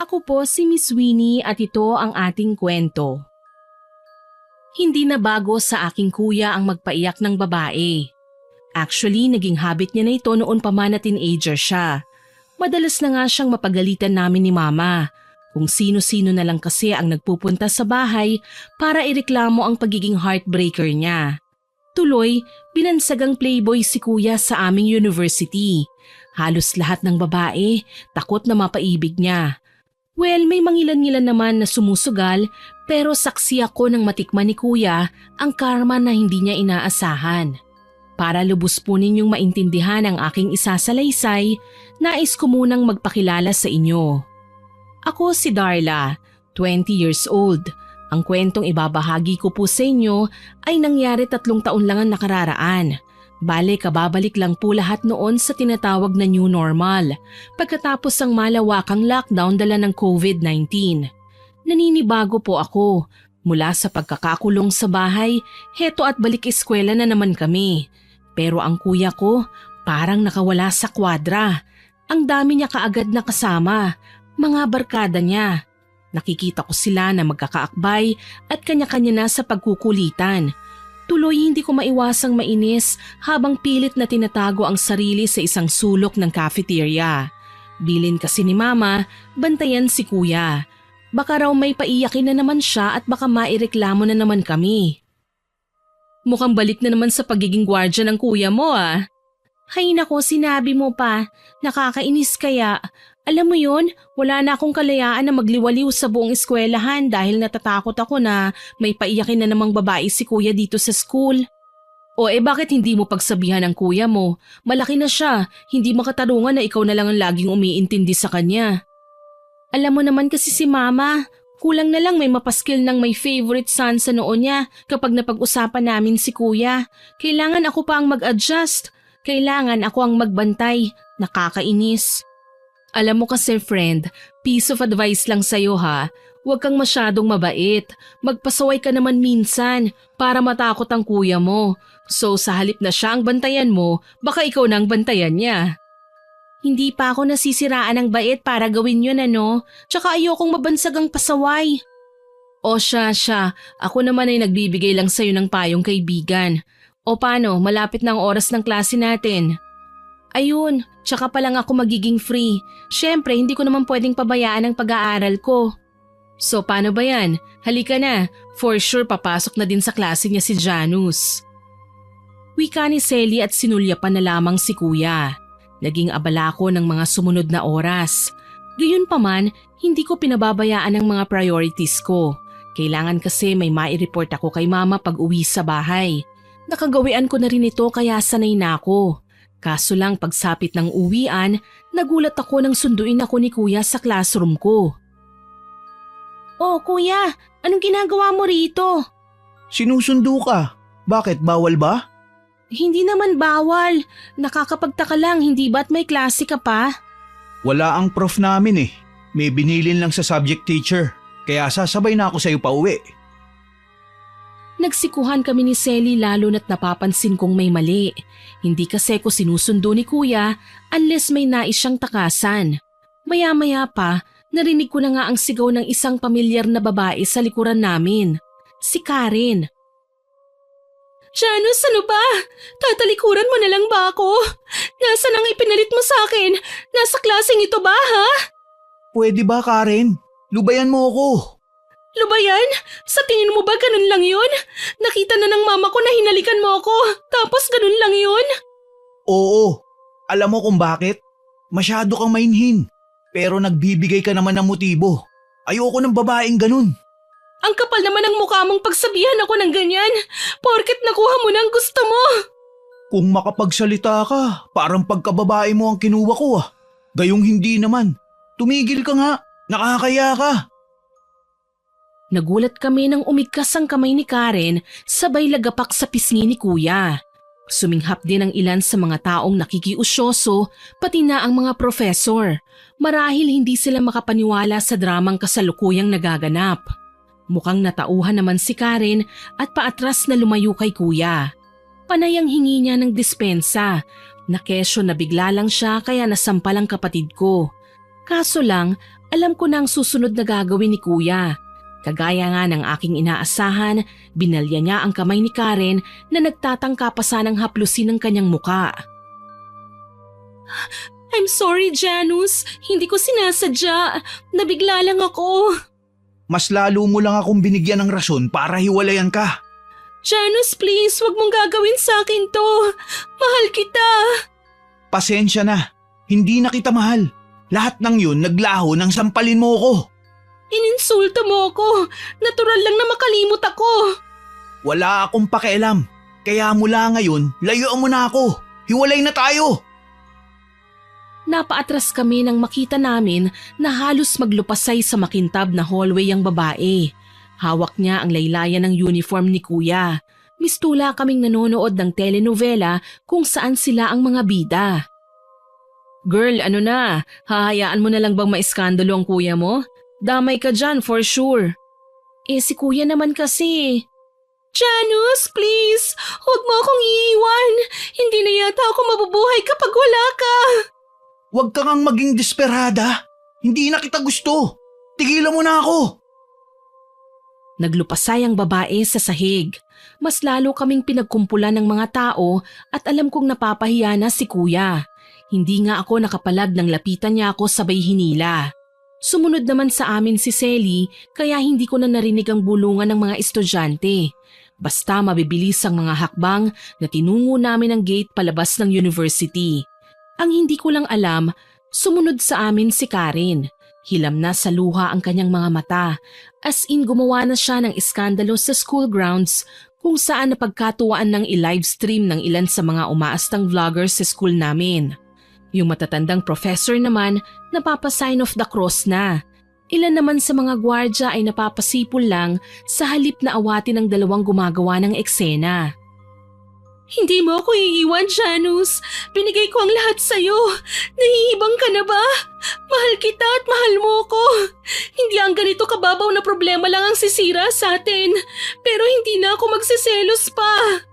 Ako po si Miss Winnie at ito ang ating kwento. Hindi na bago sa aking kuya ang magpaiyak ng babae. Actually, naging habit niya na ito noon pa man na teenager siya. Madalas na nga siyang mapagalitan namin ni mama. Kung sino-sino na lang kasi ang nagpupunta sa bahay para ireklamo ang pagiging heartbreaker niya. Tuloy, binansagang playboy si kuya sa aming university. Halos lahat ng babae takot na mapaibig niya. Well, may mangilan-ngilan naman na sumusugal pero saksi ako nang matikman ni kuya ang karma na hindi niya inaasahan. Para lubos po ninyong maintindihan ang aking isasalaysay, nais ko munang magpakilala sa inyo. Ako si Darla, 20 years old. Ang kwentong ibabahagi ko po sa inyo ay nangyari 3 taon lang ang nakararaan. Bale, kababalik lang po lahat noon sa tinatawag na new normal pagkatapos ang malawakang lockdown dala ng COVID-19. Naninibago po ako. Mula sa pagkakakulong sa bahay, heto at balik eskwela na naman kami. Pero ang kuya ko parang nakawala sa kwadra. Ang dami niya kaagad na kasama, mga barkada niya. Nakikita ko sila na magkakaakbay at kanya-kanya na sa pagkukulitan. Tuloy hindi ko maiwasang mainis habang pilit na tinatago ang sarili sa isang sulok ng cafeteria. Bilin kasi ni mama, bantayan si kuya. Baka raw may paiyakin na naman siya at baka maireklamo na naman kami. Mukhang balik na naman sa pagiging gwardya ng kuya mo ah. Hay nako, sinabi mo pa. Nakakainis kaya. Alam mo yun, wala na akong kalayaan na magliwaliw sa buong eskwelahan dahil natatakot ako na may paiyakin na namang babae si kuya dito sa school. O bakit hindi mo pagsabihan ng kuya mo? Malaki na siya, hindi makatarungan na ikaw na lang ang laging umiintindi sa kanya. Alam mo naman kasi si mama, kulang na lang may mapaskil ng may favorite son sa noo niya kapag napag-usapan namin si kuya. Kailangan ako pa ang mag-adjust. Kailangan ako ang magbantay. Nakakainis. Alam mo kasi friend, piece of advice lang sa'yo ha. Huwag kang masyadong mabait. Magpasaway ka naman minsan para matakot ang kuya mo. So sa halip na siya ang bantayan mo, baka ikaw na ang bantayan niya. Hindi pa ako nasisiraan ng bait para gawin yun ano. Tsaka ayokong mabansagang pasaway. O siya. Ako naman ay nagbibigay lang sa'yo ng payong kaibigan. O paano, malapit na ang oras ng klase natin. Ayun, tsaka pa lang ako magiging free. Siyempre, hindi ko naman pwedeng pabayaan ang pag-aaral ko. So paano ba yan? Halika na, for sure papasok na din sa klase niya si Janus. Wika ni Selly at sinulyapan na lamang si kuya. Naging abala ko ng mga sumunod na oras. Gayunpaman, hindi ko pinababayaan ang mga priorities ko. Kailangan kasi may mai-report ako kay mama pag uwi sa bahay. Nakagawian ko na rin ito kaya sanay na ako. Kaso lang pagsapit ng uwian, nagulat ako nang sunduin ako ni kuya sa classroom ko. Oh kuya, anong ginagawa mo rito? Sinusundo ka. Bakit, bawal ba? Hindi naman bawal. Nakakapagtaka lang, hindi ba't may klase ka pa? Wala ang prof namin eh. May binilin lang sa subject teacher. Kaya sasabay na ako sa'yo pa uwi. Nagsikuhan kami ni Selly lalo na't napapansin kong may mali. Hindi kasi ko sinusundo ni kuya unless may nais siyang takasan. Maya-maya pa, narinig ko na nga ang sigaw ng isang pamilyar na babae sa likuran namin. Si Karen. Janus, ano ba? Tatalikuran mo na lang ba ako? Nasaan ang ipinalit mo sa akin? Nasa klaseng ito ba, ha? Pwede ba, Karen? Lubayan mo ako. Lubayan? Sa tingin mo ba ganun lang yun? Nakita na ng mama ko na hinalikan mo ako, tapos ganun lang yun? Oo. Alam mo kung bakit? Masyado kang mainhin. Pero nagbibigay ka naman ng motibo. Ayoko ng babaeng ganun. Ang kapal naman ng mukha mong pagsabihan ako ng ganyan. Porket nakuha mo na ang gusto mo. Kung makapagsalita ka, parang pagkababae mo ang kinuha ko ah. Gayong hindi naman. Tumigil ka nga. Nakakaya ka. Nagulat kami nang umigkas ang kamay ni Karen sabay lagapak sa pisngi ni kuya. Suminghap din ang ilan sa mga taong nakikiusyoso pati na ang mga professor. Marahil hindi sila makapaniwala sa dramang kasalukuyang nagaganap. Mukhang natauhan naman si Karen at paatras na lumayo kay kuya. Panay ang hingi niya ng dispensa. Nakesyo na bigla lang siya kaya nasampal ang kapatid ko. Kaso lang, Alam ko na ang susunod na gagawin ni Kuya. Kagaya nga ng aking inaasahan, binalya niya ang kamay ni Karen na nagtatangka pa sanang haplusin ang kanyang muka. I'm sorry, Janus. Hindi ko sinasadya. Nabigla lang ako. Mas lalo mo lang akong binigyan ng rason para hiwalayan ka. Janus, please, wag mong gagawin sa akin to. Mahal kita. Pasensya na. Hindi na kita mahal. Lahat ng yun naglaho nang sampalin mo ko. Ininsulto mo ako. Natural lang na makalimot ako. Wala akong pakialam. Kaya mula ngayon, layuan mo na ako. Hiwalay na tayo. Napaatras kami nang makita namin na halos maglupasay sa makintab na hallway ang babae. Hawak niya ang laylayan ng uniform ni Kuya. Mistula kaming nanonood ng telenovela kung saan sila ang mga bida. Girl, ano na? Hahayaan mo na lang bang maiskandalo ang kuya mo? Damay ka dyan for sure. Si Kuya naman kasi. Janus, please! Huwag mo akong iiwan! Hindi na yata ako mabubuhay kapag wala ka! Huwag ka ngang maging desperada. Hindi na kita gusto. Tigilan mo na ako. Naglupasay ang babae sa sahig. Mas lalo kaming pinagkumpulan ng mga tao at alam kong napapahiya na si Kuya. Hindi nga ako nakapalag nang lapitan niya ako sabay hinila. Sumunod naman sa amin si Selly kaya hindi ko na narinig ang bulungan ng mga estudyante. Basta mabibilis ang mga hakbang na tinungo namin ang gate palabas ng university. Ang hindi ko lang alam, sumunod sa amin si Karen. Hilam na sa luha ang kanyang mga mata. As in gumawa na siya ng iskandalo sa school grounds kung saan napagkatuwaan ng i-livestream ng ilan sa mga umaastang vloggers sa school namin. Yung matatandang professor naman napapasign of the cross na. Ilan naman sa mga gwardya ay napapasipol lang sa halip na awatin ng dalawang gumagawa ng eksena. Hindi mo ako iiwan, Janus. Binigay ko ang lahat sa'yo. Nahihibang ka na ba? Mahal kita at mahal mo ko. Hindi ang ganito kababaw na problema lang ang sisira sa atin. Pero hindi na ako magsiselos pa.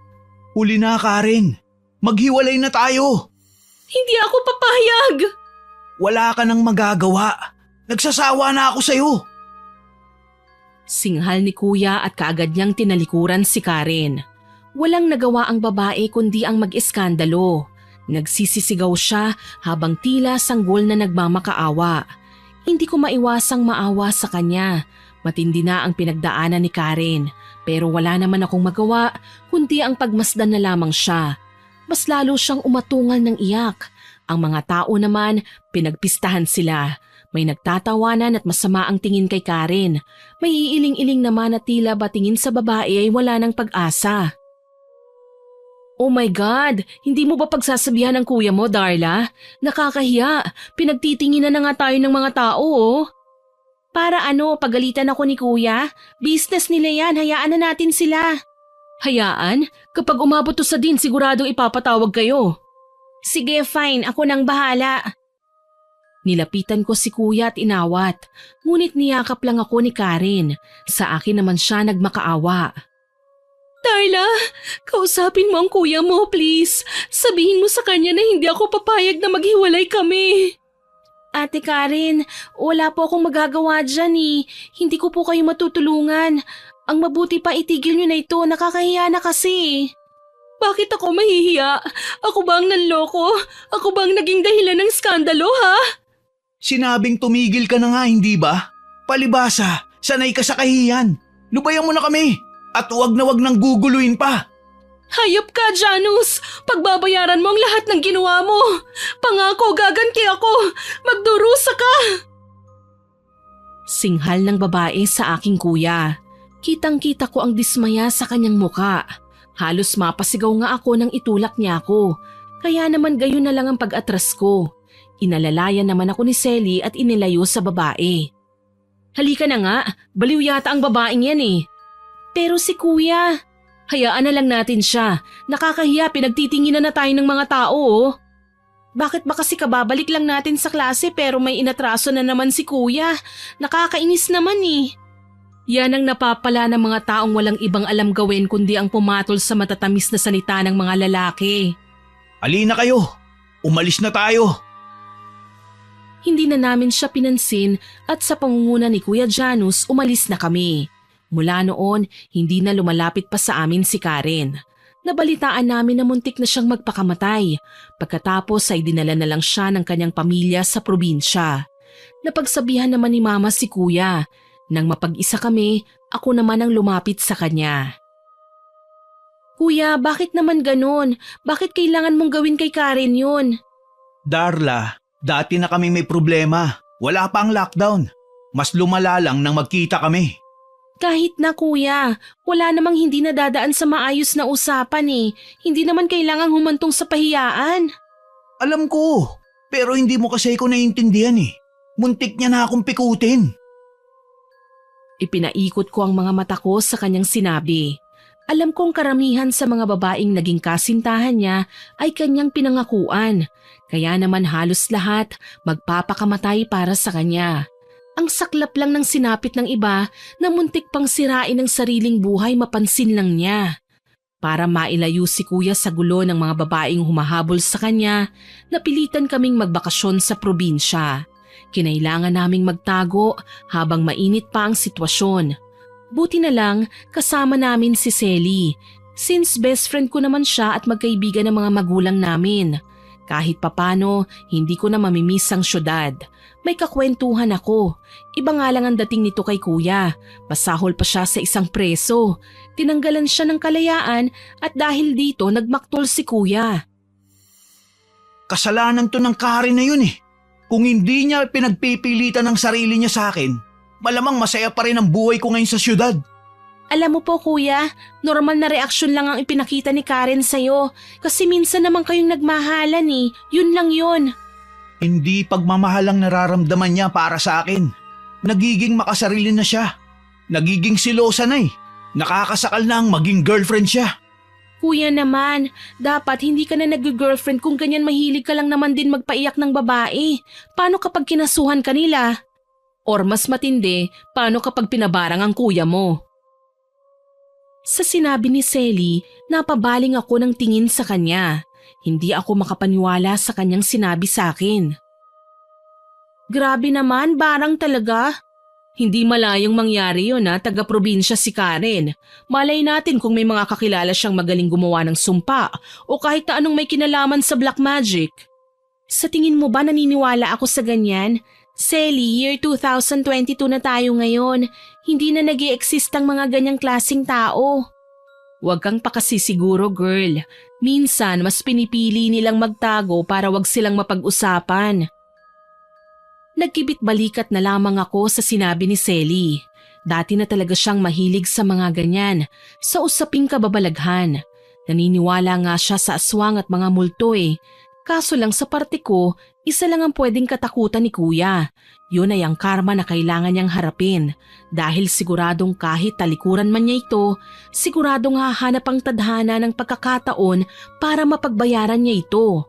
Huli na, Karen. Maghiwalay na tayo. Hindi ako papayag. Wala ka nang magagawa. Nagsasawa na ako sa'yo. Singhal ni Kuya at kaagad niyang tinalikuran si Karen. Walang nagawa ang babae kundi ang mag-iskandalo. Nagsisisigaw siya habang tila sanggol na nagmamakaawa. Hindi ko maiwasang maawa sa kanya. Matindi na ang pinagdaanan ni Karen. Pero wala naman akong magawa kundi ang pagmasdan na lamang siya. Mas lalo siyang umatungal ng iyak. Ang mga tao naman, pinagpistahan sila. May nagtatawanan at masama ang tingin kay Karen. May iiling-iling naman na tila ba tingin sa babae ay wala ng pag-asa. Oh my God! Hindi mo ba pagsasabihan ng kuya mo, Darla? Nakakahiya. Pinagtitinginan na nga tayo ng mga tao, oh. Para ano, pagalitan ako ni Kuya? Business nila yan, hayaan na natin sila. Hayaan? Kapag umabot to sa din, siguradong ipapatawag kayo. Sige, fine. Ako nang bahala. Nilapitan ko si Kuya at inawat. Ngunit niyakap lang ako ni Karen. Sa akin naman siya nagmakaawa. Darla, kausapin mo ang kuya mo, please. Sabihin mo sa kanya na hindi ako papayag na maghiwalay kami. Ate Karen, wala po akong magagawa dyan eh. Hindi ko po kayo matutulungan. Ang mabuti pa itigil nyo na ito, nakakahiya na kasi. Bakit ako mahihiya? Ako ba ang nanloko? Ako ba ang naging dahilan ng skandalo, ha? Sinabing tumigil ka na nga, hindi ba? Palibasa, sanay ka sa kahiyan. Lubayan mo na kami. At wag na wag nang guguluhin pa. Hayop ka, Janus! Pagbabayaran mo ang lahat ng ginawa mo! Pangako, gaganti ako! Magdurusa ka! Singhal ng babae sa aking kuya. Kitang-kita ko ang dismaya sa kanyang muka. Halos mapasigaw nga ako nang itulak niya ako. Kaya naman gayon na lang ang pag-atras ko. Inalalayan naman ako ni Selly at inilayo sa babae. Halika na nga, baliw yata ang babaeng yan eh. Pero si Kuya, hayaan na lang natin siya. Nakakahiya, pinagtitinginan na tayo ng mga tao oh. Bakit ba kasi kababalik lang natin sa klase pero may inatraso na naman si Kuya? Nakakainis naman eh. Yan ang napapala ng mga taong walang ibang alam gawin kundi ang pumatol sa matatamis na salita ng mga lalaki. Alina kayo, umalis na tayo. Hindi na namin siya pinansin at sa pangunguna ni Kuya Janus umalis na kami. Mula noon, hindi na lumalapit pa sa amin si Karen. Nabalitaan namin na muntik na siyang magpakamatay. Pagkatapos ay dinala na lang siya ng kanyang pamilya sa probinsya. Napagsabihan naman ni Mama si Kuya. Nang mapag-isa kami, ako naman ang lumapit sa kanya. Kuya, bakit naman ganun? Bakit kailangan mong gawin kay Karen yun? Darla, dati na kami may problema. Wala pa ang lockdown. Mas lumala lang nang magkita kami. Kahit na kuya, wala namang hindi nadadaan sa maayos na usapan eh. Hindi naman kailangang humantong sa pahiyaan. Alam ko, pero hindi mo kasi ako naiintindihan eh. Muntik niya na akong pikutin. Ipinaikot ko ang mga mata ko sa kanyang sinabi. Alam kong karamihan sa mga babaeng naging kasintahan niya ay kanyang pinangakuan. Kaya naman halos lahat magpapakamatay para sa kanya. Ang saklap lang ng sinapit ng iba na muntik pang sirain ang sariling buhay mapansin lang niya. Para mailayo si Kuya sa gulo ng mga babaeng humahabol sa kanya, napilitan kaming magbakasyon sa probinsya. Kinailangan naming magtago habang mainit pa ang sitwasyon. Buti na lang kasama namin si Selly, since best friend ko naman siya at magkaibigan ng mga magulang namin. Kahit papano, hindi ko na mamimiss ang syudad. May kakwentuhan ako. Iba nga lang ang dating nito kay Kuya. Pasahol pa siya sa isang preso. Tinanggalan siya ng kalayaan at dahil dito nagmaktol si Kuya. Kasalanan to ng Karen na yun eh. Kung hindi niya pinagpipilitan ng sarili niya sa akin, malamang masaya pa rin ang buhay ko ngayon sa syudad. Alam mo po kuya, normal na reaksyon lang ang ipinakita ni Karen sa'yo. Kasi minsan naman kayong nagmahalan eh. Yun lang yun. Hindi pagmamahal ang nararamdaman niya para sa akin. Nagiging makasarili na siya. Nagiging silosa na eh. Nakakasakal na ang maging girlfriend siya. Kuya naman, dapat hindi ka na nag-girlfriend kung ganyan mahilig ka lang naman din magpaiyak ng babae. Paano kapag kinasuhan ka nila? Or mas matindi, paano kapag pinabarang ang kuya mo? Sa sinabi ni Selly, napabaling ako ng tingin sa kanya. Hindi ako makapaniwala sa kanyang sinabi sa akin. Grabe naman, barang talaga. Hindi malayong mangyari yun taga-probinsya si Karen. Malay natin kung may mga kakilala siyang magaling gumawa ng sumpa o kahit na anong may kinalaman sa black magic. Sa tingin mo ba naniniwala ako sa ganyan? Selly, year 2022 na tayo ngayon. Hindi na nag-i-exist ang mga ganyang klaseng tao. Huwag kang pakasisiguro, girl. Minsan, mas pinipili nilang magtago para wag silang mapag-usapan. Nagkibit balikat na lamang ako sa sinabi ni Selly. Dati na talaga siyang mahilig sa mga ganyan, sa usaping kababalaghan. Naniniwala nga siya sa aswang at mga multo eh. Kaso lang sa parte ko, isa lang ang pwedeng katakutan ni Kuya. Yun ay ang karma na kailangan niyang harapin. Dahil siguradong kahit talikuran man niya ito, siguradong hahanap ang tadhana ng pagkakataon para mapagbayaran niya ito.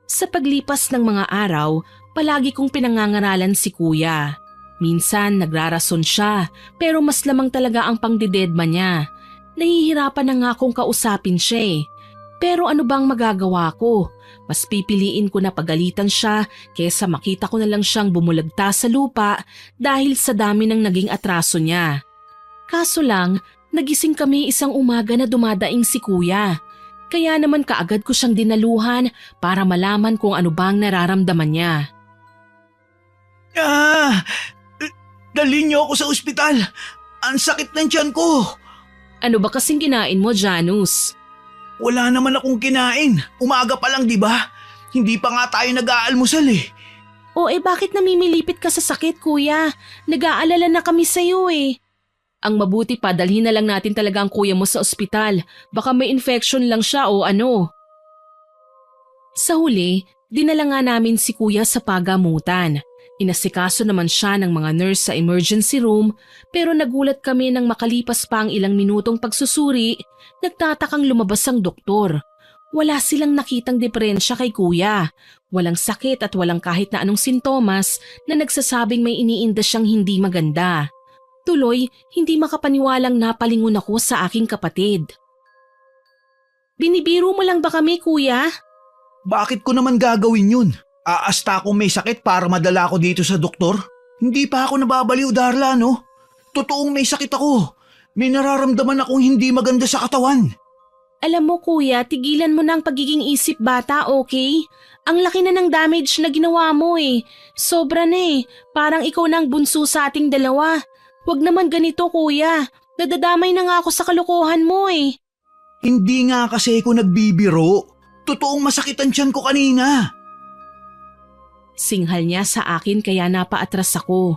Sa paglipas ng mga araw, palagi kong pinangangaralan si Kuya. Minsan nagrarason siya, pero mas lamang talaga ang pangdidedma niya. Nahihirapan na nga akong kausapin siya eh. Pero ano bang magagawa ko? Mas pipiliin ko na pagalitan siya kesa makita ko na lang siyang bumulagta sa lupa dahil sa dami ng naging atraso niya. Kaso lang, nagising kami isang umaga na dumadaing si Kuya. Kaya naman kaagad ko siyang dinaluhan para malaman kung ano bang nararamdaman niya. Dalhin niyo ako sa ospital. Ang sakit ng tiyan ko. Ano ba kasing kinain mo, Janus? Wala naman akong kinain. Umaga pa lang, di ba? Hindi pa nga tayo nag-aalmusal eh. Bakit namimilipit ka sa sakit, Kuya? Nag-aalala na kami sa'yo eh. Ang mabuti pa, dalhin na lang natin talaga ang kuya mo sa ospital. Baka may infection lang siya o ano. Sa huli, dinala nga namin si Kuya sa pagamutan. Inasikaso naman siya ng mga nurse sa emergency room pero nagulat kami nang makalipas pa ang ilang minutong pagsusuri, nagtatakang lumabas ang doktor. Wala silang nakitang diferensya kay Kuya. Walang sakit at walang kahit na anong sintomas na nagsasabing may iniinda siyang hindi maganda. Tuloy, hindi makapaniwalang napalingon ako sa aking kapatid. Binibiro mo lang ba kami, Kuya? Bakit ko naman gagawin yun? Aasta akong may sakit para madala ko dito sa doktor? Hindi pa ako nababaliw, Darla, no? Totoong may sakit ako. May nararamdaman akong hindi maganda sa katawan. Alam mo kuya, tigilan mo na ang pagiging isip bata, okay? Ang laki na ng damage na ginawa mo eh. Sobra na eh. Parang ikaw na ang bunso sa ating dalawa. Huwag naman ganito kuya. Nadadamay na nga ako sa kalokohan mo eh. Hindi nga kasi ako nagbibiro. Totoong masakit ang tiyan ko kanina. Singhal niya sa akin kaya napaatras ako.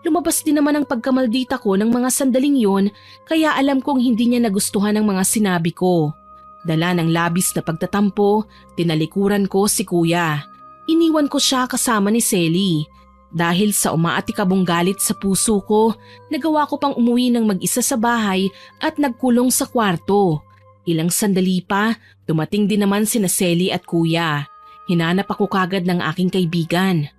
Lumabas din naman ang pagkamaldita ko ng mga sandaling yon kaya alam kong hindi niya nagustuhan ang mga sinabi ko. Dala ng labis na pagtatampo, tinalikuran ko si kuya. Iniwan ko siya kasama ni Selly. Dahil sa umaatikabong galit sa puso ko, nagawa ko pang umuwi ng mag-isa sa bahay at nagkulong sa kwarto. Ilang sandali pa, dumating din naman sina Selly at kuya. Hinanap ako kagad ng aking kaibigan.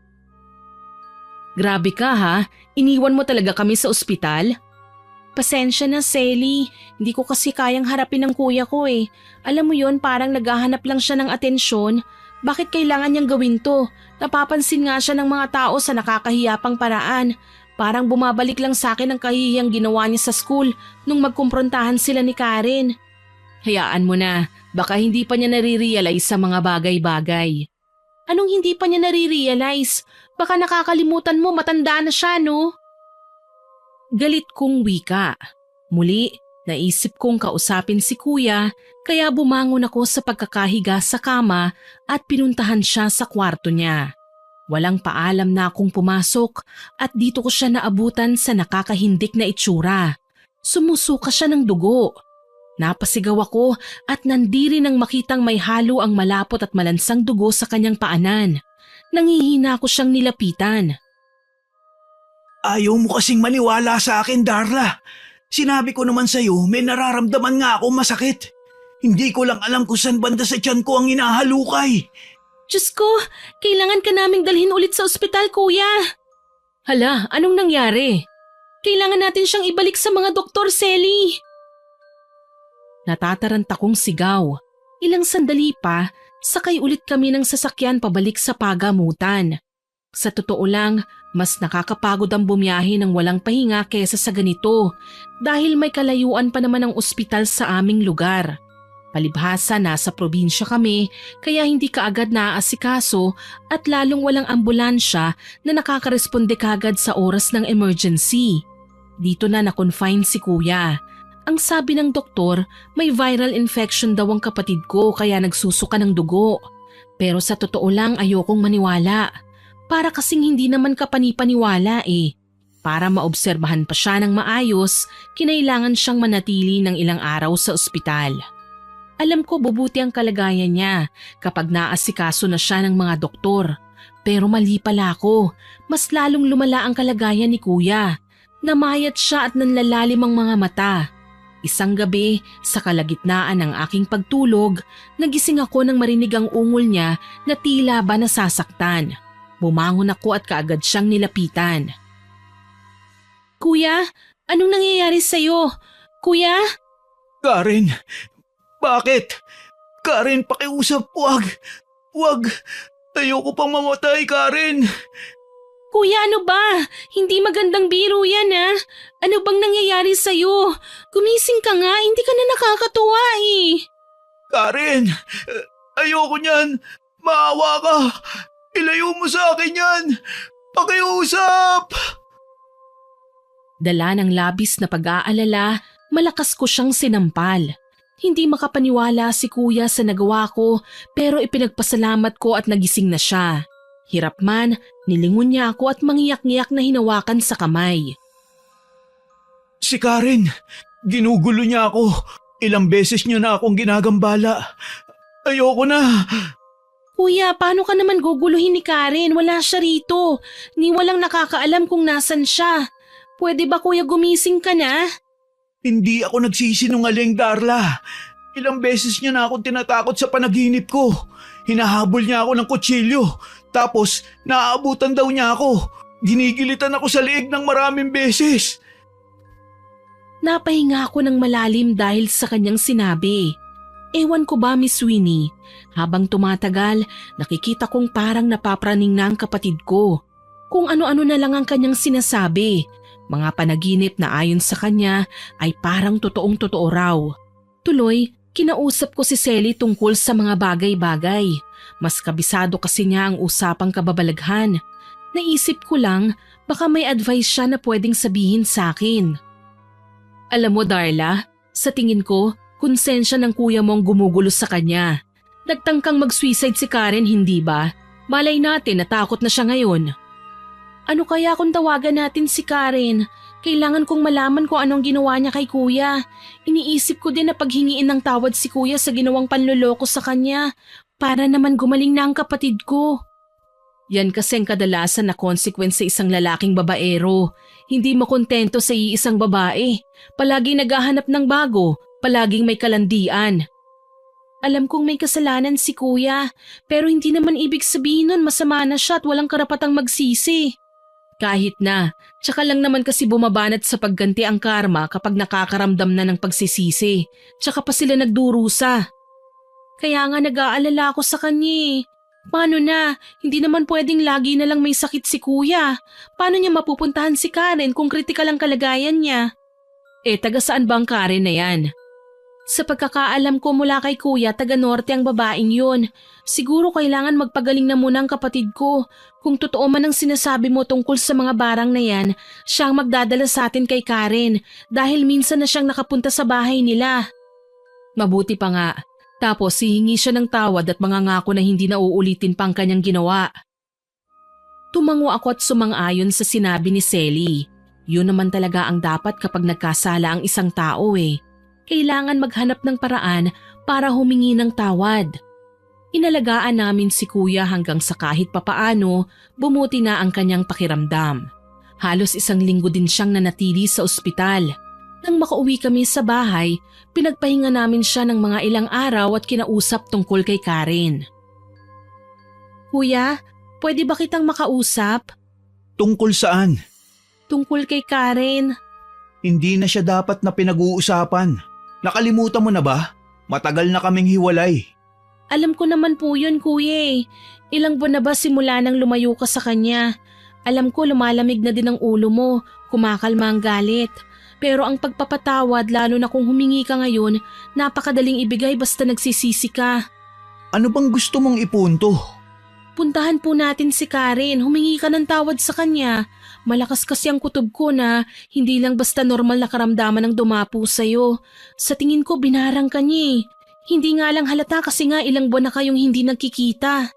Grabe ka ha, iniwan mo talaga kami sa ospital? Pasensya na Selly, hindi ko kasi kayang harapin ng kuya ko eh. Alam mo yon, parang naghahanap lang siya ng atensyon. Bakit kailangan niyang gawin to? Napapansin nga siya ng mga tao sa nakakahiyapang paraan. Parang bumabalik lang sa akin ang kahihiyang ginawa niya sa school nung magkumprontahan sila ni Karen. Hayaan mo na, baka hindi pa niya nare-realize sa mga bagay-bagay. Anong hindi pa niya nare-realize? Baka nakakalimutan mo matanda na siya no? Galit kong wika. Muli, naisip kong kausapin si kuya kaya bumangon ako sa pagkakahiga sa kama at pinuntahan siya sa kwarto niya. Walang paalam na akong pumasok at dito ko siya naabutan sa nakakahindik na itsura. Sumusuka siya ng dugo. Napasigaw ako at nandiri nang makitang may halo ang malapot at malansang dugo sa kanyang paanan. Nangihina ko siyang nilapitan. Ayaw mo kasing maniwala sa akin, Darla. Sinabi ko naman sa'yo, may nararamdaman nga akong masakit. Hindi ko lang alam kung saan banda sa tiyan ko ang hinahalukay. Diyos ko, kailangan ka naming dalhin ulit sa ospital, kuya. Hala, anong nangyari? Kailangan natin siyang ibalik sa mga doktor, Selly. Natataranta kong sigaw. Ilang sandali pa, sakay ulit kami ng sasakyan pabalik sa pagamutan. Sa totoo lang, mas nakakapagod ang bumiyahe ng walang pahinga kaysa sa ganito dahil may kalayuan pa naman ang ospital sa aming lugar. Palibhasa nasa probinsya kami kaya hindi kaagad naaasikaso at lalong walang ambulansya na nakakaresponde kagad sa oras ng emergency. Dito na na-confine si kuya. Ang sabi ng doktor, may viral infection daw ang kapatid ko kaya nagsusuka ng dugo. Pero sa totoo lang ayokong maniwala. Para kasing hindi naman kapanipaniwala eh. Para maobserbahan pa siya ng maayos, kinailangan siyang manatili ng ilang araw sa ospital. Alam ko bubuti ang kalagayan niya kapag naasikaso na siya ng mga doktor. Pero mali pala ako, mas lalong lumala ang kalagayan ni kuya. Namayat siya at nanlalalim ang mga mata. Isang gabi, sa kalagitnaan ng aking pagtulog, nagising ako nang marinig ang ungol niya na tila ba nasasaktan. Bumangon ako at kaagad siyang nilapitan. Kuya, anong nangyayari sa'yo? Kuya? Karen, bakit? Karen, pakiusap, wag. Wag. Ayoko pang mamatay, Karen. Kuya, ano ba? Hindi magandang biro yan ah. Ano bang nangyayari sa'yo? Gumising ka nga, hindi ka na nakakatuwa eh. Karen, ayoko niyan. Maawa ka. Ilayo mo sa akin yan! Pakiusap! Dala ng labis na pag-aalala, malakas ko siyang sinampal. Hindi makapaniwala si kuya sa nagawa ko pero ipinagpasalamat ko at nagising na siya. Hirap man, nilingon niya ako at mangiyak-ngiyak na hinawakan sa kamay. Si Karen, ginugulo niya ako. Ilang beses niya na akong ginagambala. Ayoko na. Kuya, paano ka naman guguluhin ni Karen? Wala siya rito. Ni walang nakakaalam kung nasan siya. Pwede ba kuya gumising ka na? Hindi ako nagsisinungaling, Darla. Ilang beses niya na akong tinatakot sa panaginip ko. Hinahabol niya ako ng kutsilyo. Tapos, naaabutan daw niya ako. Ginigilitan ako sa liig ng maraming beses. Napahinga ako ng malalim dahil sa kanyang sinabi. Ewan ko ba, Miss Winnie, habang tumatagal, nakikita kong parang napapraning na ang kapatid ko. Kung ano-ano na lang ang kanyang sinasabi. Mga panaginip na ayon sa kanya ay parang totoong-totoo raw. Tuloy, kinausap ko si Selly tungkol sa mga bagay-bagay. Mas kabisado kasi niya ang usapang kababalaghan. Naisip ko lang, baka may advice siya na pwedeng sabihin sa akin. Alam mo, Darla, sa tingin ko, konsensya ng kuya mong gumugulo sa kanya. Nagtangkang mag-suicide si Karen, hindi ba? Malay natin, natakot na siya ngayon. Ano kaya kung tawagan natin si Karen? Kailangan kong malaman kung anong ginawa niya kay kuya. Iniisip ko din na paghingiin ng tawad si kuya sa ginawang panloloko sa kanya para naman gumaling na ang kapatid ko. Yan kasing kadalasan na consequence sa isang lalaking babaero. Hindi makontento sa iisang babae. Palaging naghahanap ng bago, palaging may kalandian. Alam kong may kasalanan si kuya, pero hindi naman ibig sabihin nun masama na siya at walang karapatang magsisi. Kahit na, tsaka lang naman kasi bumabanat sa pagganti ang karma kapag nakakaramdam na ng pagsisisi, tsaka pa sila nagdurusa. Kaya nga nag-aalala ako sa kanya. Paano na? Hindi naman pwedeng lagi na lang may sakit si kuya. Paano niya mapupuntahan si Karen kung kritikal ang kalagayan niya? Taga saan ba ang Karen na yan? Sa pagkakaalam ko mula kay kuya, taga norte ang babaeng yun. Siguro kailangan magpagaling na muna ang kapatid ko. Kung totoo man ang sinasabi mo tungkol sa mga barang na yan, siya ang magdadala sa atin kay Karen dahil minsan na siyang nakapunta sa bahay nila. Mabuti pa nga. Tapos hihingi siya ng tawad at mangangako na hindi na uulitin pa ang kanyang ginawa. Tumango ako at sumang-ayon sa sinabi ni Selly. Yun naman talaga ang dapat kapag nagkasala ang isang tao Kailangan maghanap ng paraan para humingi ng tawad. Inalagaan namin si kuya hanggang sa kahit papaano bumuti na ang kanyang pakiramdam. Halos 1 linggo din siyang nanatili sa ospital. Nang makauwi kami sa bahay, pinagpahinga namin siya ng mga ilang araw at kinausap tungkol kay Karen. Kuya, pwede ba kitang makausap? Tungkol saan? Tungkol kay Karen. Hindi na siya dapat na pinag-uusapan. Nakalimutan mo na ba? Matagal na kaming hiwalay. Alam ko naman po yun, kuya. Ilang buwan na ba simula nang lumayo ka sa kanya? Alam ko lumalamig na din ang ulo mo, kumakalma ang galit. Pero ang pagpapatawad, lalo na kung humingi ka ngayon, napakadaling ibigay basta nagsisisi ka. Ano bang gusto mong ipunto? Puntahan po natin si Karen, humingi ka ng tawad sa kanya. Malakas kasi ang kutob ko na hindi lang basta normal na karamdaman ang dumapo sa'yo. Sa tingin ko binarang ka niya. Hindi nga lang halata kasi nga ilang buwan na kayong hindi nagkikita.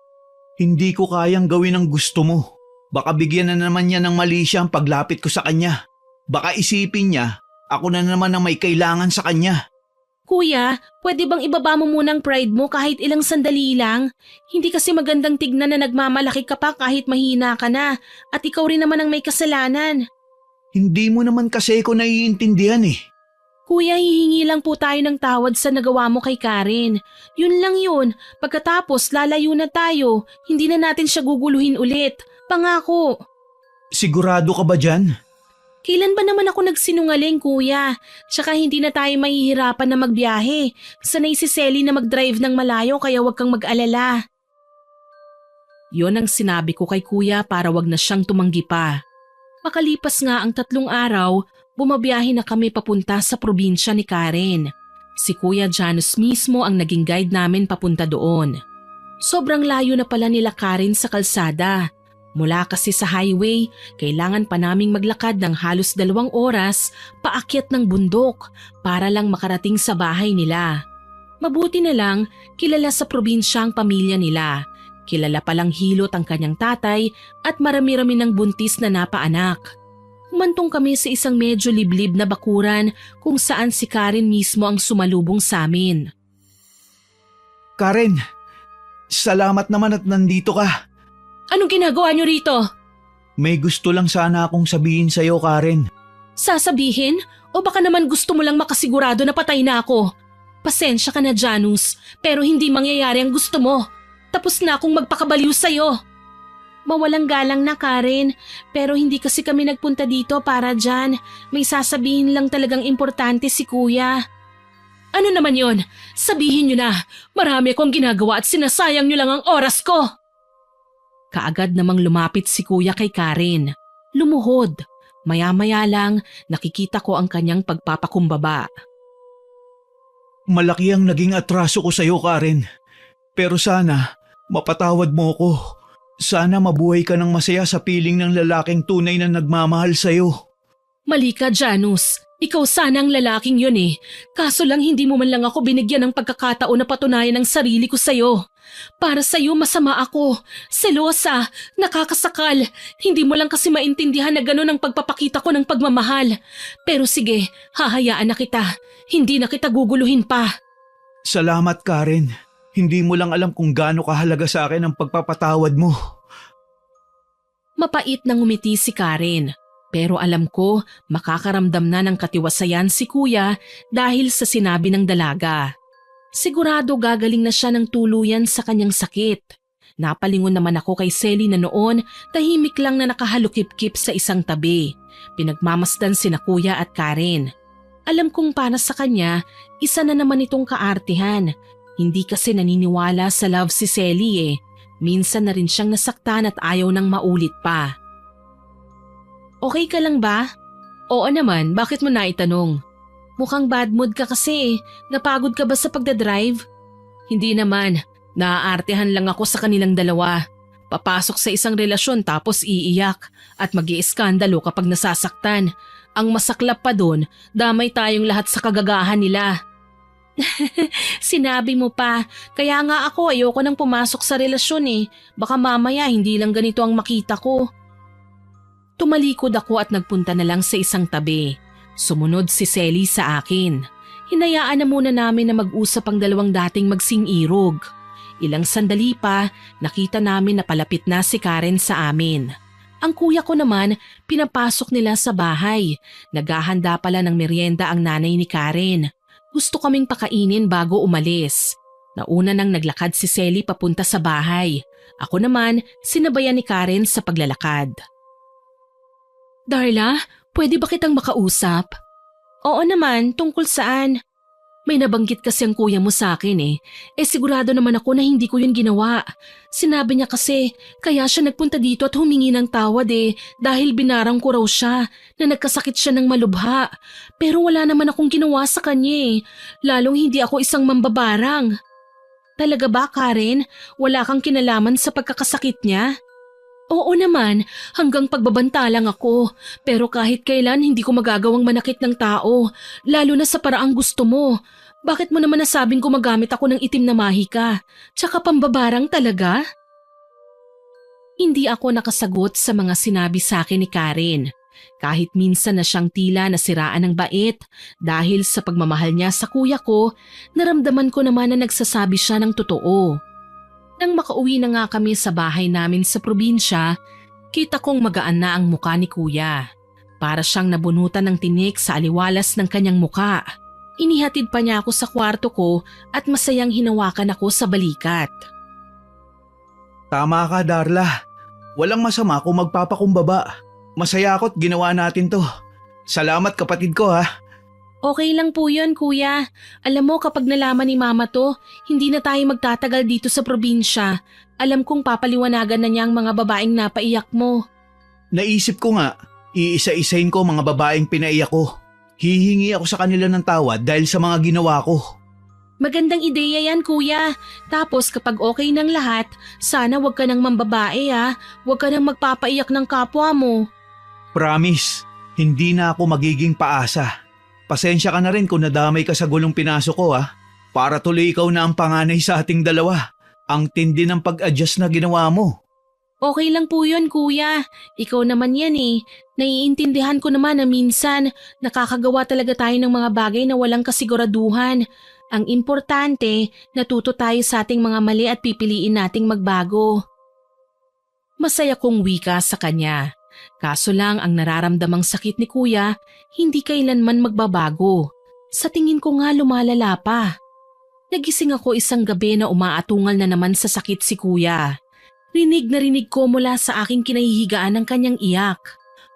Hindi ko kayang gawin ang gusto mo. Baka bigyan na naman niya ng mali siya ang paglapit ko sa kanya. Baka isipin niya, ako na naman ang may kailangan sa kanya. Kuya, pwede bang ibaba mo muna ang pride mo kahit ilang sandali lang? Hindi kasi magandang tignan na nagmamalaki ka pa kahit mahina ka na at ikaw rin naman ang may kasalanan. Hindi mo naman kasi ko naiintindihan Kuya, hihingi lang po tayo ng tawad sa nagawa mo kay Karen. Yun lang yun. Pagkatapos lalayo na tayo, hindi na natin siya guguluhin ulit. Pangako. Sigurado ka ba dyan? Kailan ba naman ako nagsinungaling, kuya? Tsaka hindi na tayo mahihirapan na magbiyahe. Sanay si Selly na mag-drive ng malayo kaya wag kang mag-alala. Yon ang sinabi ko kay kuya para wag na siyang tumanggi pa. Makalipas nga ang 3 araw, bumabiyahe na kami papunta sa probinsya ni Karen. Si Kuya Janus mismo ang naging guide namin papunta doon. Sobrang layo na pala nila Karen sa kalsada. Mula kasi sa highway, kailangan pa naming maglakad ng halos 2 oras paakyat ng bundok para lang makarating sa bahay nila. Mabuti na lang, kilala sa probinsya ang pamilya nila. Kilala palang hilot ang kanyang tatay at marami-rami ng buntis na napaanak. Humantong kami sa isang medyo liblib na bakuran kung saan si Karen mismo ang sumalubong sa amin. Karen, salamat naman at nandito ka. Anong ginagawa niyo rito? May gusto lang sana akong sabihin sa'yo, Karen. Sasabihin? O baka naman gusto mo lang makasigurado na patay na ako? Pasensya ka na, Janus, pero hindi mangyayari ang gusto mo. Tapos na akong magpakabaliw sa'yo. Mawalang galang na, Karen, pero hindi kasi kami nagpunta dito para dyan. May sasabihin lang talagang importante si kuya. Ano naman yon? Sabihin nyo na, marami akong ginagawa at sinasayang nyo lang ang oras ko. Kaagad namang lumapit si kuya kay Karen. Lumuhod. Maya-maya lang nakikita ko ang kanyang pagpapakumbaba. Malaki ang naging atraso ko sa'yo, Karen. Pero sana, mapatawad mo ko. Sana mabuhay ka ng masaya sa piling ng lalaking tunay na nagmamahal sa'yo. Mali ka, Janus. Ikaw sana ang lalaking yun eh. Kaso lang hindi mo man lang ako binigyan ng pagkakataon na patunayan ang sarili ko sa'yo. Para sa'yo masama ako, selosa, nakakasakal. Hindi mo lang kasi maintindihan na gano'n ang pagpapakita ko ng pagmamahal. Pero sige, hahayaan na kita. Hindi na kita guguluhin pa. Salamat, Karen. Hindi mo lang alam kung gaano kahalaga sa akin ang pagpapatawad mo. Mapait nang ngumiti si Karen. Pero alam ko makakaramdam na ng katiwasayan si kuya dahil sa sinabi ng dalaga. Sigurado gagaling na siya ng tuluyan sa kanyang sakit. Napalingon naman ako kay Selly na noon tahimik lang na nakahalukip-kip sa isang tabi. Pinagmamasdan sina kuya at Karen. Alam kong para sa kanya, isa na naman itong kaartihan. Hindi kasi naniniwala sa love si Selly eh. Minsan na rin siyang nasaktan at ayaw nang maulit pa. Okay ka lang ba? Oo naman, bakit mo naitanong? Mukhang bad mood ka kasi eh. Napagod ka ba sa pagdadrive? Hindi naman, naaartehan lang ako sa kanilang dalawa. Papasok sa isang relasyon tapos iiyak at mag-iiskandalo kapag nasasaktan. Ang masaklap pa doon, damay tayong lahat sa kagagahan nila. Sinabi mo pa, kaya nga ako ayoko nang pumasok sa relasyon eh. Baka mamaya hindi lang ganito ang makita ko. Tumalikod ako at nagpunta na lang sa isang tabi. Sumunod si Selly sa akin. Hinayaan na muna namin na mag-usap ang dalawang dating magsing-irog. Ilang sandali pa, nakita namin na palapit na si Karen sa amin. Ang kuya ko naman, pinapasok nila sa bahay. Naghahanda pala ng merienda ang nanay ni Karen. Gusto kaming pakainin bago umalis. Nauna nang naglakad si Selly papunta sa bahay. Ako naman, sinabayan ni Karen sa paglalakad. Darla, pwede ba kitang makausap? Oo naman, tungkol saan? May nabanggit kasi ang kuya mo sa akin eh. Sigurado naman ako na hindi ko yun ginawa. Sinabi niya kasi, kaya siya nagpunta dito at humingi ng tawad eh, dahil binarang ko raw siya, na nagkasakit siya ng malubha. Pero wala naman akong ginawa sa kanya eh, lalong hindi ako isang mambabarang. Talaga ba, Karen? Wala kang kinalaman sa pagkakasakit niya? Oo naman, hanggang pagbabanta lang ako. Pero kahit kailan hindi ko magagawang manakit ng tao, lalo na sa paraang gusto mo. Bakit mo naman nasabing gumagamit ako ng itim na mahika? Tsaka pambabarang talaga? Hindi ako nakasagot sa mga sinabi sa akin ni Karen. Kahit minsan na siyang tila nasiraan ng bait dahil sa pagmamahal niya sa kuya ko, naramdaman ko naman na nagsasabi siya ng totoo. Nang makauwi na nga kami sa bahay namin sa probinsya, kita kong magaan na ang muka ni kuya. Para siyang nabunutan ng tinik sa aliwalas ng kanyang muka. Inihatid pa niya ako sa kwarto ko at masayang hinawakan ako sa balikat. Tama ka, Darla. Walang masama kung magpapakumbaba. Masaya ako't ginawa natin to. Salamat kapatid ko ha. Okay lang po yun, kuya. Alam mo, kapag nalaman ni mama to, hindi na tayo magtatagal dito sa probinsya. Alam kong papaliwanagan na niya ang mga babaeng napaiyak mo. Naisip ko nga, iisa-isahin ko mga babaeng pinaiyak ko. Hihingi ako sa kanila ng tawad dahil sa mga ginawa ko. Magandang ideya yan, kuya. Tapos kapag okay ng lahat, sana wag ka nang mambabae ha. Wag ka nang magpapaiyak ng kapwa mo. Promise, hindi na ako magiging paasa. Pasensya ka na rin kung nadamay ka sa gulong pinasok ko ha. Para tuloy ikaw na ang panganay sa ating dalawa. Ang tindi ng pag-adjust na ginawa mo. Okay lang po yun, kuya. Ikaw naman yan eh. Naiintindihan ko naman na minsan nakakagawa talaga tayo ng mga bagay na walang kasiguraduhan. Ang importante, natuto tayo sa ating mga mali at pipiliin nating magbago. Masaya kong wika sa kanya. Kaso lang ang nararamdamang sakit ni kuya, hindi kailanman magbabago. Sa tingin ko nga lumalala pa. Nagising ako isang gabi na umaatungal na naman sa sakit si kuya. Rinig na rinig ko mula sa aking kinahihigaan ng kanyang iyak.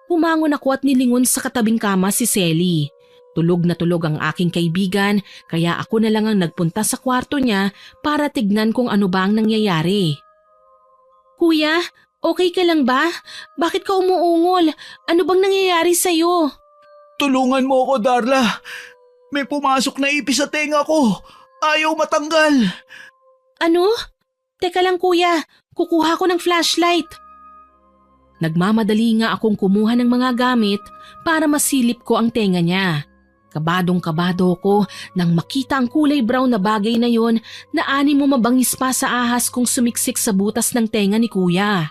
Bumangon ako at nilingon sa katabing kama si Selly. Tulog na tulog ang aking kaibigan kaya ako na lang ang nagpunta sa kwarto niya para tignan kung ano ba ang nangyayari. Kuya, okay ka lang ba? Bakit ka umuungol? Ano bang nangyayari sa'yo? Tulungan mo ako, Darla. May pumasok na ipis sa tenga ko. Ayaw matanggal. Ano? Teka lang kuya, kukuha ko ng flashlight. Nagmamadali nga akong kumuha ng mga gamit para masilip ko ang tenga niya. Kabadong-kabado ko nang makita ang kulay brown na bagay na yon na ani mo mabangis pa sa ahas kung sumiksik sa butas ng tenga ni kuya.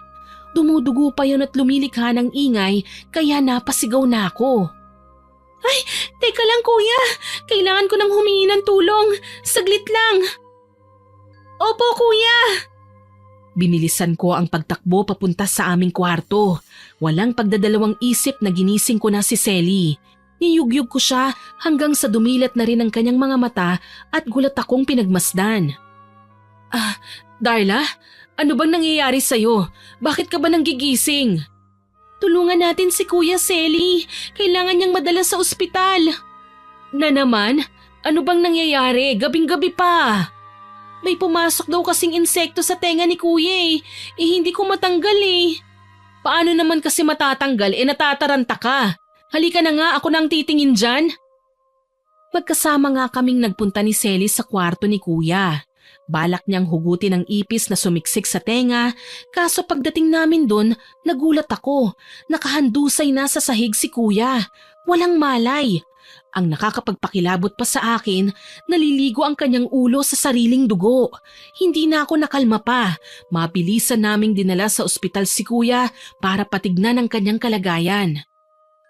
Dumudugo pa yon at lumilikha ng ingay kaya napasigaw na ako. Ay, teka lang kuya, kailangan ko nang humingi ng tulong. Saglit lang. Opo kuya. Binilisan ko ang pagtakbo papunta sa aming kwarto. Walang pagdadalawang isip na ginising ko na si Selly. Niyugyug ko siya hanggang sa dumilat na rin ang kanyang mga mata at gulat akong pinagmasdan. Darla, ano bang nangyayari sa'yo? Bakit ka ba nanggigising? Tulungan natin si Kuya Selly. Kailangan niyang madala sa ospital. Na naman? Ano bang nangyayari? Gabing-gabi pa. May pumasok daw kasing insekto sa tenga ni Kuya eh. Hindi ko matanggal eh. Paano naman kasi matatanggal natataranta ka? Halika na nga, ako nang titingin dyan. Magkasama nga kaming nagpunta ni Selly sa kwarto ni Kuya. Balak niyang hugutin ang ipis na sumiksik sa tenga, kaso pagdating namin doon, nagulat ako. Nakahandusay na sa sahig si Kuya. Walang malay. Ang nakakapagpakilabot pa sa akin, naliligo ang kanyang ulo sa sariling dugo. Hindi na ako nakalma pa. Mabilisan naming dinala sa ospital si Kuya para patignan ang kanyang kalagayan.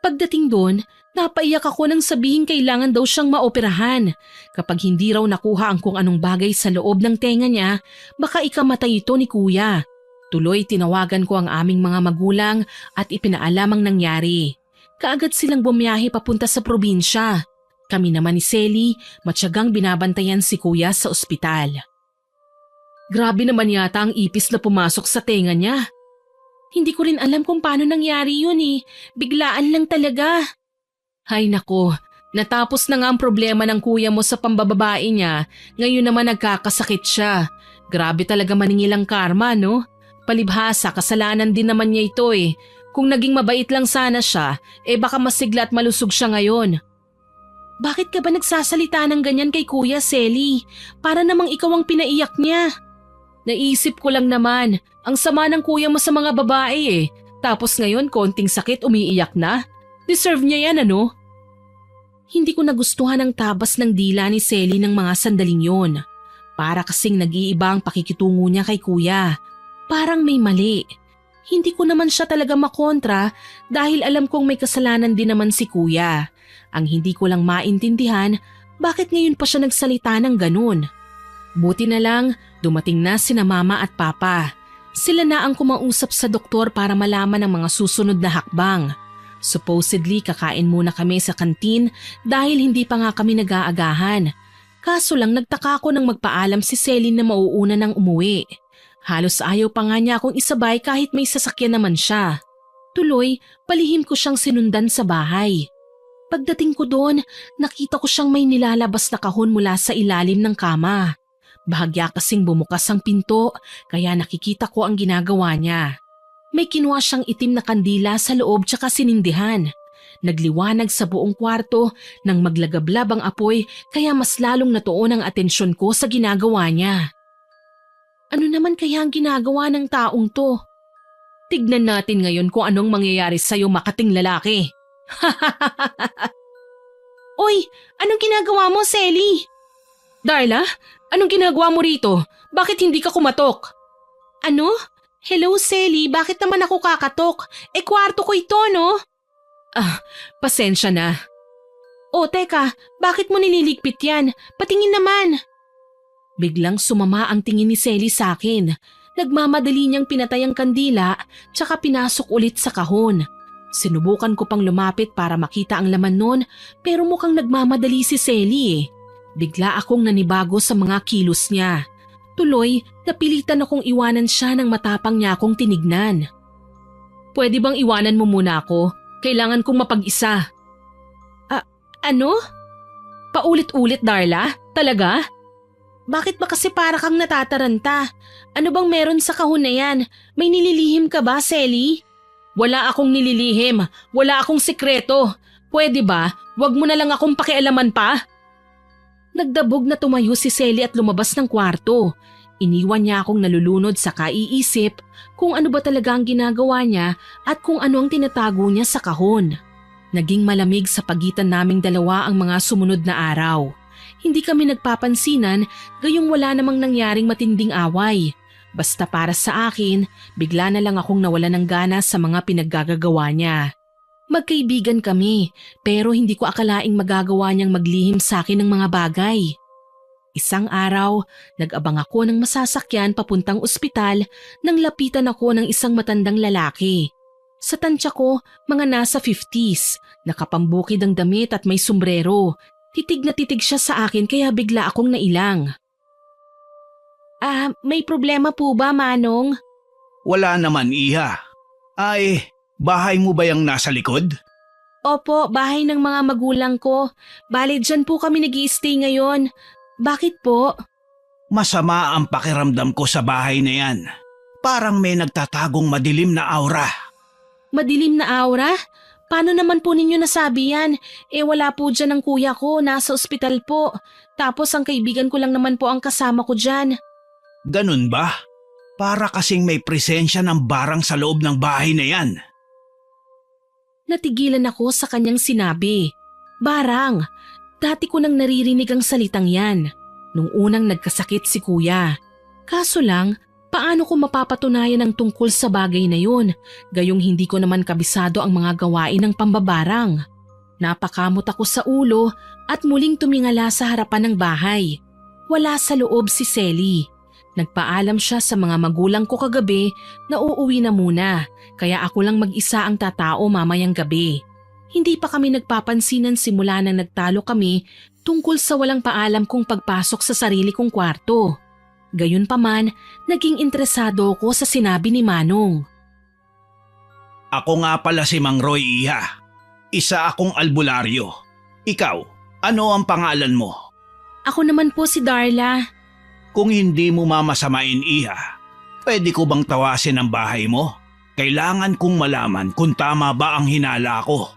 Pagdating doon, napaiyak ako nang sabihin kailangan daw siyang maoperahan. Kapag hindi raw nakuha ang kung anong bagay sa loob ng tenga niya, baka ikamatay ito ni Kuya. Tuloy tinawagan ko ang aming mga magulang at ipinaalam ang nangyari. Kaagad silang bumiyahe papunta sa probinsya. Kami naman ni Selly, matyagang binabantayan si Kuya sa ospital. Grabe naman yata ang ipis na pumasok sa tenga niya. Hindi ko rin alam kung paano nangyari yun eh. Biglaan lang talaga. Hay nako, natapos na nga ang problema ng kuya mo sa pambababae niya. Ngayon naman nagkakasakit siya. Grabe talaga maningil ang karma, no? Palibhasa, kasalanan din naman niya ito eh. Kung naging mabait lang sana siya, baka masigla at malusog siya ngayon. Bakit ka ba nagsasalita ng ganyan kay Kuya Selly? Para namang ikaw ang pinaiyak niya. Naisip ko lang naman, ang sama ng kuya mo sa mga babae eh. Tapos ngayon konting sakit umiiyak na. Deserve niya yan ano? Hindi ko nagustuhan ang tabas ng dila ni Selly ng mga sandaling yon. Para kasing nag-iiba ang pakikitungo niya kay kuya. Parang may mali. Hindi ko naman siya talaga makontra dahil alam kong may kasalanan din naman si kuya. Ang hindi ko lang maintindihan, bakit ngayon pa siya nagsalita ng ganun? Buti na lang, dumating na sina mama at papa. Sila na ang kumausap sa doktor para malaman ang mga susunod na hakbang. Supposedly kakain muna kami sa kantin dahil hindi pa nga kami nag-aagahan. Kaso lang nagtaka ako nang magpaalam si Selly na mauuna nang umuwi. Halos ayaw pa nga niya akong isabay kahit may sasakyan naman siya. Tuloy, palihim ko siyang sinundan sa bahay. Pagdating ko doon, nakita ko siyang may nilalabas na kahon mula sa ilalim ng kama. Bahagya kasing bumukas ang pinto kaya nakikita ko ang ginagawa niya. May kinuha siyang itim na kandila sa loob tsaka sinindihan. Nagliwanag sa buong kwarto nang maglagablab ang apoy kaya mas lalong natuon ang atensyon ko sa ginagawa niya. Ano naman kaya ang ginagawa ng taong to? Tignan natin ngayon kung anong mangyayari sa'yo makating lalaki. Uy, anong ginagawa mo, Selly? Darla, anong ginagawa mo rito? Bakit hindi ka kumatok? Ano? Hello, Selly, bakit naman ako kakatok? Kwarto ko ito, no? Pasensya na. O, teka, bakit mo nililigpit yan? Patingin naman. Biglang sumama ang tingin ni Selly sa akin. Nagmamadali niyang pinatay ang kandila tsaka pinasok ulit sa kahon. Sinubukan ko pang lumapit para makita ang laman nun pero mukhang nagmamadali si Selly eh. Bigla akong nanibago sa mga kilos niya. Tuloy, napilitan akong iwanan siya nang matapang niya akong tinignan. Pwede bang iwanan mo muna ako? Kailangan kong mapag-isa. Ano? Paulit-ulit, Darla? Talaga? Bakit ba kasi para kang natataranta? Ano bang meron sa kahon na yan? May nililihim ka ba, Selly? Wala akong nililihim. Wala akong sikreto. Pwede ba? Wag mo na lang akong pakialaman pa. Nagdabog na tumayo si Selly at lumabas ng kwarto. Iniwan niya akong nalulunod sa kaiisip kung ano ba talaga ang ginagawa niya at kung ano ang tinatago niya sa kahon. Naging malamig sa pagitan naming dalawa ang mga sumunod na araw. Hindi kami nagpapansinan gayong wala namang nangyaring matinding away. Basta para sa akin, bigla na lang akong nawala ng gana sa mga pinaggagawa niya. Magkaibigan kami pero hindi ko akalaing magagawa niyang maglihim sa akin ng mga bagay. Isang araw, nag-abang ako ng masasakyan papuntang ospital nang lapitan ako ng isang matandang lalaki. Sa tansya ko, mga nasa 50s, nakapambukid ang damit at may sombrero. Titig na titig siya sa akin kaya bigla akong nailang. May problema po ba, Manong? Wala naman, Iha. Ay, bahay mo ba yung nasa likod? Opo, bahay ng mga magulang ko. Bale, dyan po kami nag-i-stay ngayon. Bakit po? Masama ang pakiramdam ko sa bahay na yan. Parang may nagtatagong madilim na aura. Madilim na aura? Paano naman po ninyo nasabi yan? Wala po dyan ang kuya ko, nasa ospital po. Tapos ang kaibigan ko lang naman po ang kasama ko dyan. Ganun ba? Para kasing may presensya ng barang sa loob ng bahay na yan. Natigilan ako sa kanyang sinabi. Barang. Dati ko nang naririnig ang salitang yan. Nung unang nagkasakit si kuya. Kaso lang, paano ko mapapatunayan ang tungkol sa bagay na yun? Gayong hindi ko naman kabisado ang mga gawain ng pambabarang. Napakamot ako sa ulo at muling tumingala sa harapan ng bahay. Wala sa loob si Selly. Nagpaalam siya sa mga magulang ko kagabi na uuwi na muna, kaya ako lang mag-isa ang tatao mamayang gabi. Hindi pa kami nagpapansinan simula nang nagtalo kami tungkol sa walang paalam kong pagpasok sa sarili kong kwarto. Gayunpaman, naging interesado ko sa sinabi ni Manong. Ako nga pala si Mang Roy, Iha. Isa akong albularyo. Ikaw, ano ang pangalan mo? Ako naman po si Darla. Kung hindi mo mamasamain, Iha, pwede ko bang tawasin ang bahay mo? Kailangan kong malaman kung tama ba ang hinala ko.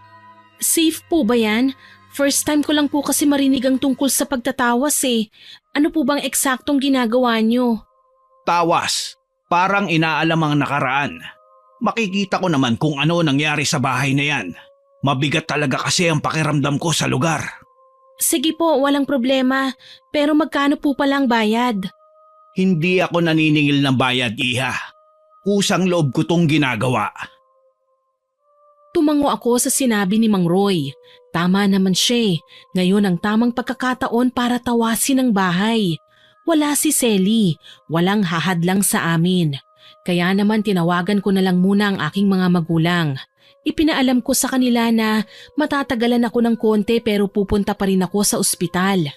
Safe po ba yan? First time ko lang po kasi marinig ang tungkol sa pagtatawas eh. Ano po bang eksaktong ginagawa nyo? Tawas, parang inaalam ang nakaraan. Makikita ko naman kung ano nangyari sa bahay na yan. Mabigat talaga kasi ang pakiramdam ko sa lugar. Sige po, walang problema. Pero magkano po palang bayad? Hindi ako naniningil ng bayad, Iha. Kusang loob ko tong ginagawa. Tumango ako sa sinabi ni Mang Roy. Tama naman siya. Ngayon ang tamang pagkakataon para tawasin ang bahay. Wala si Selly. Walang hahadlang sa amin. Kaya naman tinawagan ko na lang muna ang aking mga magulang. Ipinaalam ko sa kanila na matatagalan ako ng konti pero pupunta pa rin ako sa ospital.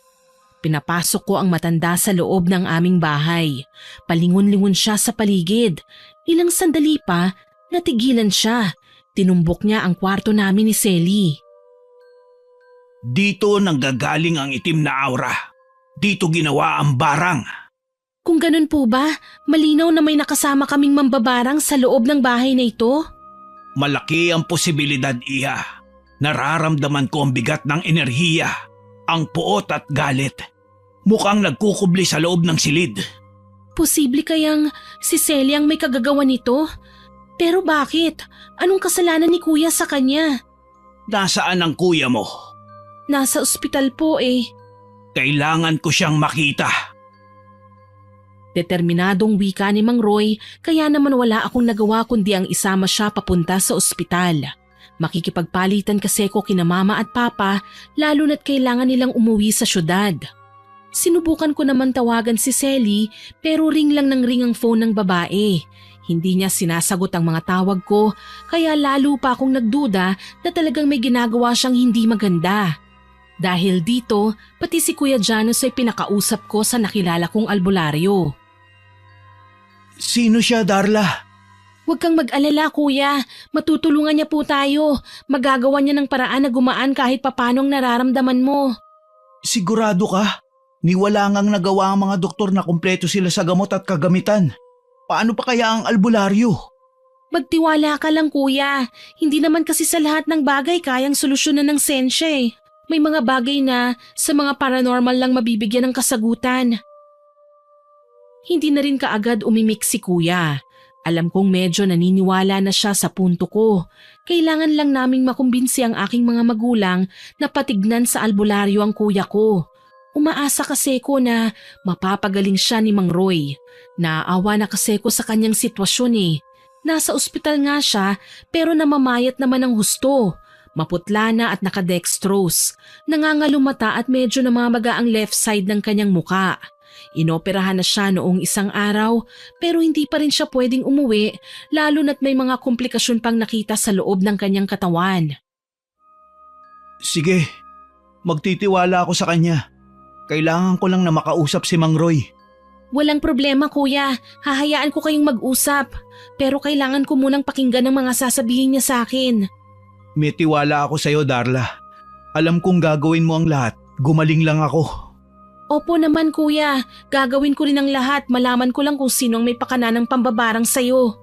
Pinapasok ko ang matanda sa loob ng aming bahay. Palingon-lingon siya sa paligid. Ilang sandali pa, natigilan siya. Tinumbok niya ang kwarto namin ni Selly. Dito nanggagaling ang itim na aura. Dito ginawa ang barang. Kung ganun po ba, malinaw na may nakasama kaming mambabarang sa loob ng bahay na ito? Malaki ang posibilidad, Iha. Nararamdaman ko ang bigat ng enerhiya, ang puot at galit. Mukhang nagkukubli sa loob ng silid. Posible kayang si Selly ang may kagagawa nito? Pero bakit? Anong kasalanan ni kuya sa kanya? Nasaan ang kuya mo? Nasa ospital po eh. Kailangan ko siyang makita. Determinadong wika ni Mang Roy, kaya naman wala akong nagawa kundi ang isama siya papunta sa ospital. Makikipagpalitan kasi ko kina mama at papa, lalo na't kailangan nilang umuwi sa syudad. Sinubukan ko naman tawagan si Selly pero ring lang ng ring ang phone ng babae. Hindi niya sinasagot ang mga tawag ko kaya lalo pa akong nagduda na talagang may ginagawa siyang hindi maganda. Dahil dito, pati si Kuya Janos ay pinakausap ko sa nakilala kong albularyo. Sino siya, Darla? Huwag kang mag-alala kuya, matutulungan niya po tayo. Magagawa niya ng paraan na gumaan kahit papanong nararamdaman mo. Sigurado ka? Niwala ngang nagawa ang mga doktor na kumpleto sila sa gamot at kagamitan. Paano pa kaya ang albularyo? Magtiwala ka lang kuya, hindi naman kasi sa lahat ng bagay kayang solusyonan ng sensya eh. May mga bagay na sa mga paranormal lang mabibigyan ng kasagutan. Hindi na rin kaagad umimik si kuya. Alam kong medyo naniniwala na siya sa punto ko. Kailangan lang naming makumbinsi ang aking mga magulang na patignan sa albularyo ang kuya ko. Umaasa kasi ko na mapapagaling siya ni Mang Roy. Naawa na kasi ko sa kanyang sitwasyon eh. Nasa ospital nga siya pero namamayat naman ng husto. Maputla na at nakadextrose. Nangangalumata at medyo namamaga ang left side ng kanyang muka. Inoperahan na siya noong isang araw pero hindi pa rin siya pwedeng umuwi lalo na't may mga komplikasyon pang nakita sa loob ng kanyang katawan. Sige, magtitiwala ako sa kanya. Kailangan ko lang na makausap si Mang Roy. Walang problema kuya, hahayaan ko kayong mag-usap. Pero kailangan ko munang pakinggan ang mga sasabihin niya sa akin. May tiwala ako sa'yo, Darla. Alam kong gagawin mo ang lahat. Gumaling lang ako. Opo naman kuya, gagawin ko rin ang lahat. Malaman ko lang kung sino ang may pakananang pambabarang sa'yo.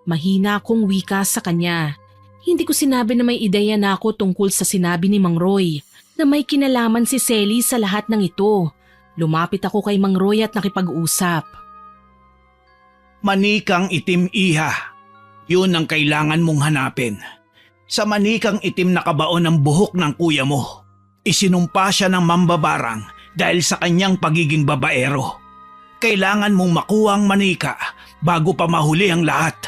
Mahina akong wika sa kanya. Hindi ko sinabi na may ideya na ako tungkol sa sinabi ni Mang Roy na may kinalaman si Selly sa lahat ng ito. Lumapit ako kay Mang Roy at nakipag-usap. Manikang itim, iha. Yun ang kailangan mong hanapin. Sa manikang itim na kabaon ng buhok ng kuya mo, isinumpa siya ng mambabarang dahil sa kanyang pagiging babaero. Kailangan mong makuha ang manika bago pa mahuli ang lahat.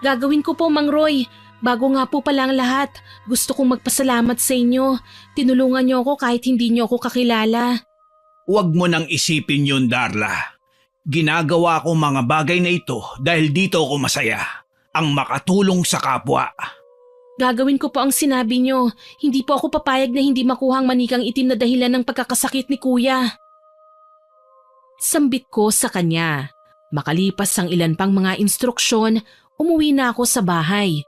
Gagawin ko po Mang Roy. Bago nga po pala ang lahat, gusto kong magpasalamat sa inyo. Tinulungan niyo ako kahit hindi niyo ako kakilala. Huwag mo nang isipin yun, Darla. Ginagawa ko mga bagay na ito dahil dito ako masaya. Ang makatulong sa kapwa. Gagawin ko po ang sinabi niyo. Hindi po ako papayag na hindi makuha ang manikang itim na dahilan ng pagkakasakit ni kuya. Sambit ko sa kanya. Makalipas ang ilan pang mga instruksyon, umuwi na ako sa bahay.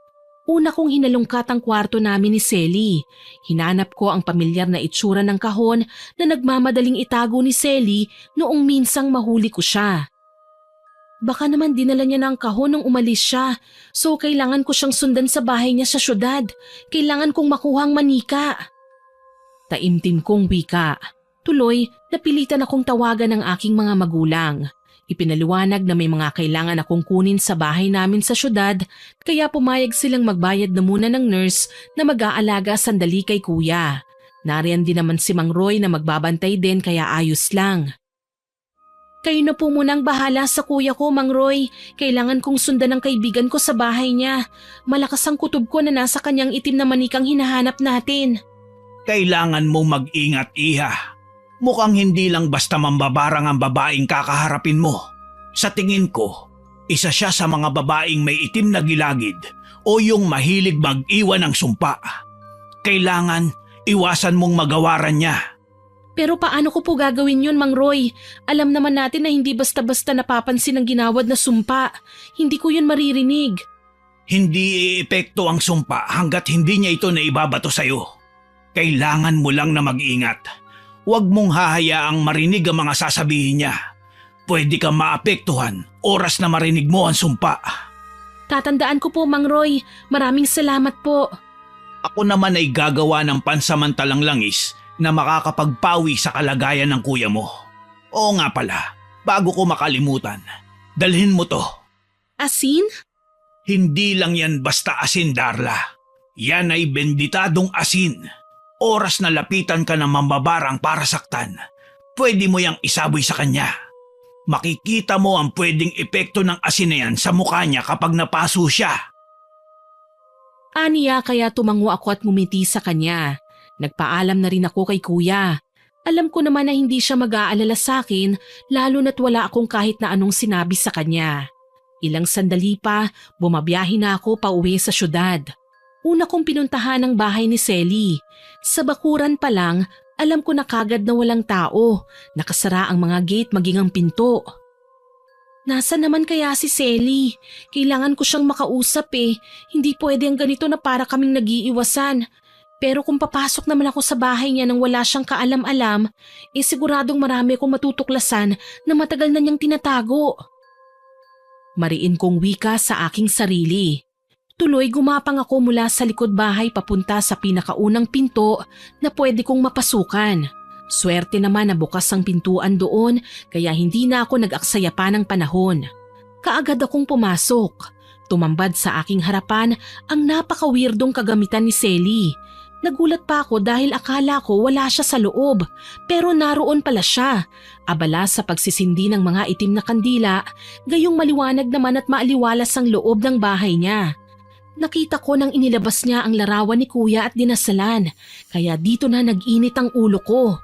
Una kong hinalungkat ang kwarto namin ni Selly. Hinanap ko ang pamilyar na itsura ng kahon na nagmamadaling itago ni Selly noong minsang mahuli ko siya. Baka naman dinala niya na ang kahon nung umalis siya, so kailangan ko siyang sundan sa bahay niya sa syudad. Kailangan kong makuha ang manika. Taimtim kong wika. Tuloy, napilitan akong tawagan ng aking mga magulang. Ipinaliwanag na may mga kailangan akong kunin sa bahay namin sa syudad kaya pumayag silang magbayad na muna ng nurse na mag-aalaga sandali kay kuya. Nariyan din naman si Mang Roy na magbabantay din kaya ayos lang. Kayo na po munang bahala sa kuya ko, Mang Roy. Kailangan kong sundan ang kaibigan ko sa bahay niya. Malakas ang kutob ko na nasa kanyang itim na manikang hinahanap natin. Kailangan mo mag-ingat, iha. Mukhang hindi lang basta mambabarang ang babaeng kakaharapin mo. Sa tingin ko, isa siya sa mga babaeng may itim na gilagid o yung mahilig mag-iwan ng sumpa. Kailangan iwasan mong magawaran niya. Pero paano ko po gagawin yun, Mang Roy? Alam naman natin na hindi basta-basta napapansin ang ginawad na sumpa. Hindi ko yun maririnig. Hindi iepekto ang sumpa hanggat hindi niya ito naibabato sa'yo. Kailangan mo lang na mag-ingat. Huwag mong hahayaang marinig ang mga sasabihin niya. Pwede kang maapektuhan oras na marinig mo ang sumpa. Tatandaan ko po, Mang Roy. Maraming salamat po. Ako naman ay gagawa ng pansamantalang langis na makakapagpawi sa kalagayan ng kuya mo. Oo nga pala, bago ko makalimutan, dalhin mo to. Asin? Hindi lang yan basta asin, Darla. Yan ay benditadong asin. Oras na lapitan ka ng mambabarang para saktan, pwede mo yang isaboy sa kanya. Makikita mo ang pwedeng epekto ng asin na yan sa mukha niya kapag napaso siya. Aniya kaya tumango ako at ngumiti sa kanya. Nagpaalam na rin ako kay kuya. Alam ko naman na hindi siya mag-aalala sa akin lalo na't wala akong kahit na anong sinabi sa kanya. Ilang sandali pa, bumabiyahe na ako pauwi sa syudad. Una kong pinuntahan ang bahay ni Selly. Sa bakuran pa lang, alam ko na kagad na walang tao. Nakasara ang mga gate maging ang pinto. Nasa naman kaya si Selly? Kailangan ko siyang makausap eh. Hindi pwede ang ganito na para kaming nag-iiwasan. Pero kung papasok naman ako sa bahay niya nang wala siyang kaalam-alam, siguradong marami akong matutuklasan na matagal na niyang tinatago. Mariin kong wika sa aking sarili. Tuloy gumapang ako mula sa likod bahay papunta sa pinakaunang pinto na pwede kong mapasukan. Swerte naman na bukas ang pintuan doon kaya hindi na ako nag-aksaya pa ng panahon. Kaagad akong pumasok. Tumambad sa aking harapan ang napaka-weirdong kagamitan ni Selly. Nagulat pa ako dahil akala ko wala siya sa loob, pero naroon pala siya. Abala sa pagsisindi ng mga itim na kandila, gayong maliwanag naman at maaliwalas ang loob ng bahay niya. Nakita ko nang inilabas niya ang larawan ni Kuya at dinasalan, kaya dito na nag-init ang ulo ko.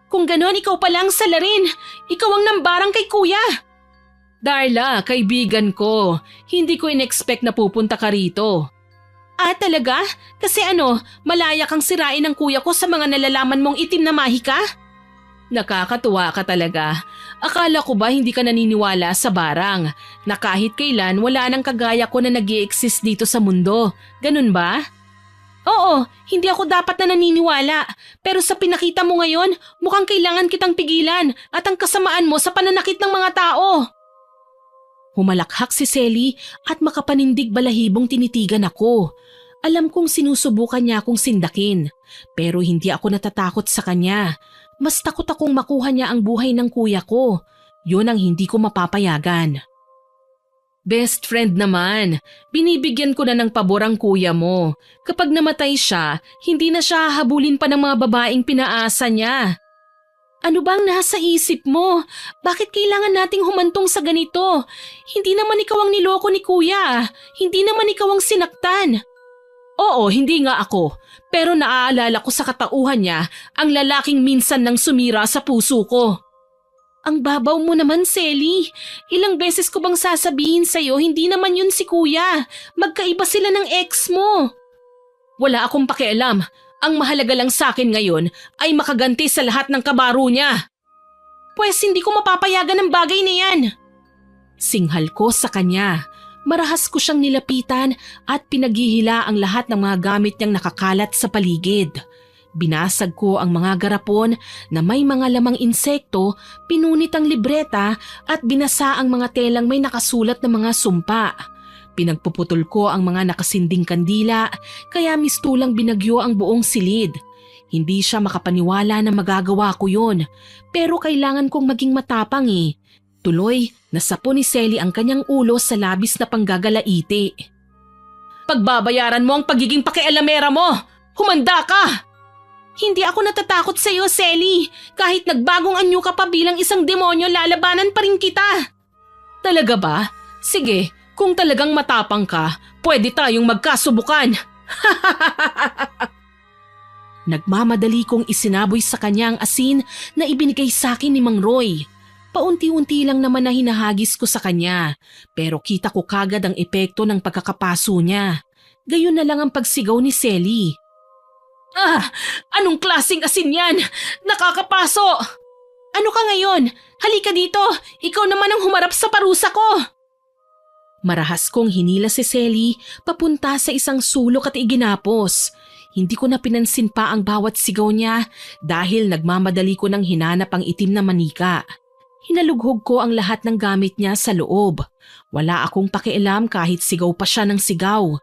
Kung ganon, ikaw pa lang salarin. Ikaw ang nambarang kay Kuya. Darla, kaibigan ko. Hindi ko in-expect na pupunta ka rito. Ah, talaga? Kasi malaya kang sirain ng kuya ko sa mga nalalaman mong itim na mahika? Nakakatuwa ka talaga. Akala ko ba hindi ka naniniwala sa barang na kahit kailan wala nang kagaya ko na nag-i-exist dito sa mundo. Ganun ba? Oo, hindi ako dapat na naniniwala. Pero sa pinakita mo ngayon, mukhang kailangan kitang pigilan at ang kasamaan mo sa pananakit ng mga tao. Humalakhak si Selly at makapanindig balahibong tinitigan ako. Alam kong sinusubukan niya akong sindakin, pero hindi ako natatakot sa kanya. Mas takot akong makuha niya ang buhay ng kuya ko. Yun ang hindi ko mapapayagan. Best friend naman, binibigyan ko na ng pabor ang kuya mo. Kapag namatay siya, hindi na siya hahabulin pa ng mga babaeng pinaasa niya. Ano bang nasa isip mo? Bakit kailangan nating humantong sa ganito? Hindi naman ikaw ang niloko ni kuya. Hindi naman ikaw ang sinaktan. Oo, hindi nga ako. Pero naaalala ko sa katauhan niya ang lalaking minsan nang sumira sa puso ko. Ang babaw mo naman, Selly. Ilang beses ko bang sasabihin sa'yo, hindi naman yun si kuya. Magkaiba sila ng ex mo. Wala akong pakialam. Ang mahalaga lang sa akin ngayon ay makaganti sa lahat ng kabaro niya. Pwes hindi ko mapapayagan ng bagay na yan. Singhal ko sa kanya. Marahas ko siyang nilapitan at pinaghihila ang lahat ng mga gamit niyang nakakalat sa paligid. Binasag ko ang mga garapon na may mga lamang insekto, pinunit ang libreta at binasa ang mga telang may nakasulat na mga sumpa. Pinagpuputol ko ang mga nakasinding kandila kaya mistulang binagyo ang buong silid. Hindi siya makapaniwala na magagawa ko yon, pero kailangan kong maging matapang eh. Tuloy, nasapo ni Selly ang kanyang ulo sa labis na panggagalaiti. Pagbabayaran mo ang pagiging pakialamera mo! Humanda ka! Hindi ako natatakot sa iyo, Selly. Kahit nagbagong anyo ka pa bilang isang demonyo, lalabanan pa rin kita. Talaga ba? Sige, kung talagang matapang ka, pwede tayong magkasubukan. Nagmamadali kong isinaboy sa kanya ang asin na ibinigay sa akin ni Mang Roy. Paunti-unti lang naman na hinahagis ko sa kanya, pero kita ko kagad ang epekto ng pagkakapaso niya. Gayon na lang ang pagsigaw ni Selly. Ah! Anong klaseng asin yan? Nakakapaso! Ano ka ngayon? Halika dito! Ikaw naman ang humarap sa parusa ko! Marahas kong hinila si Selly papunta sa isang sulok at iginapos. Hindi ko na pinansin pa ang bawat sigaw niya dahil nagmamadali ko nang hinanap ang itim na manika. Hinalughog ko ang lahat ng gamit niya sa loob. Wala akong pakialam kahit sigaw pa siya ng sigaw.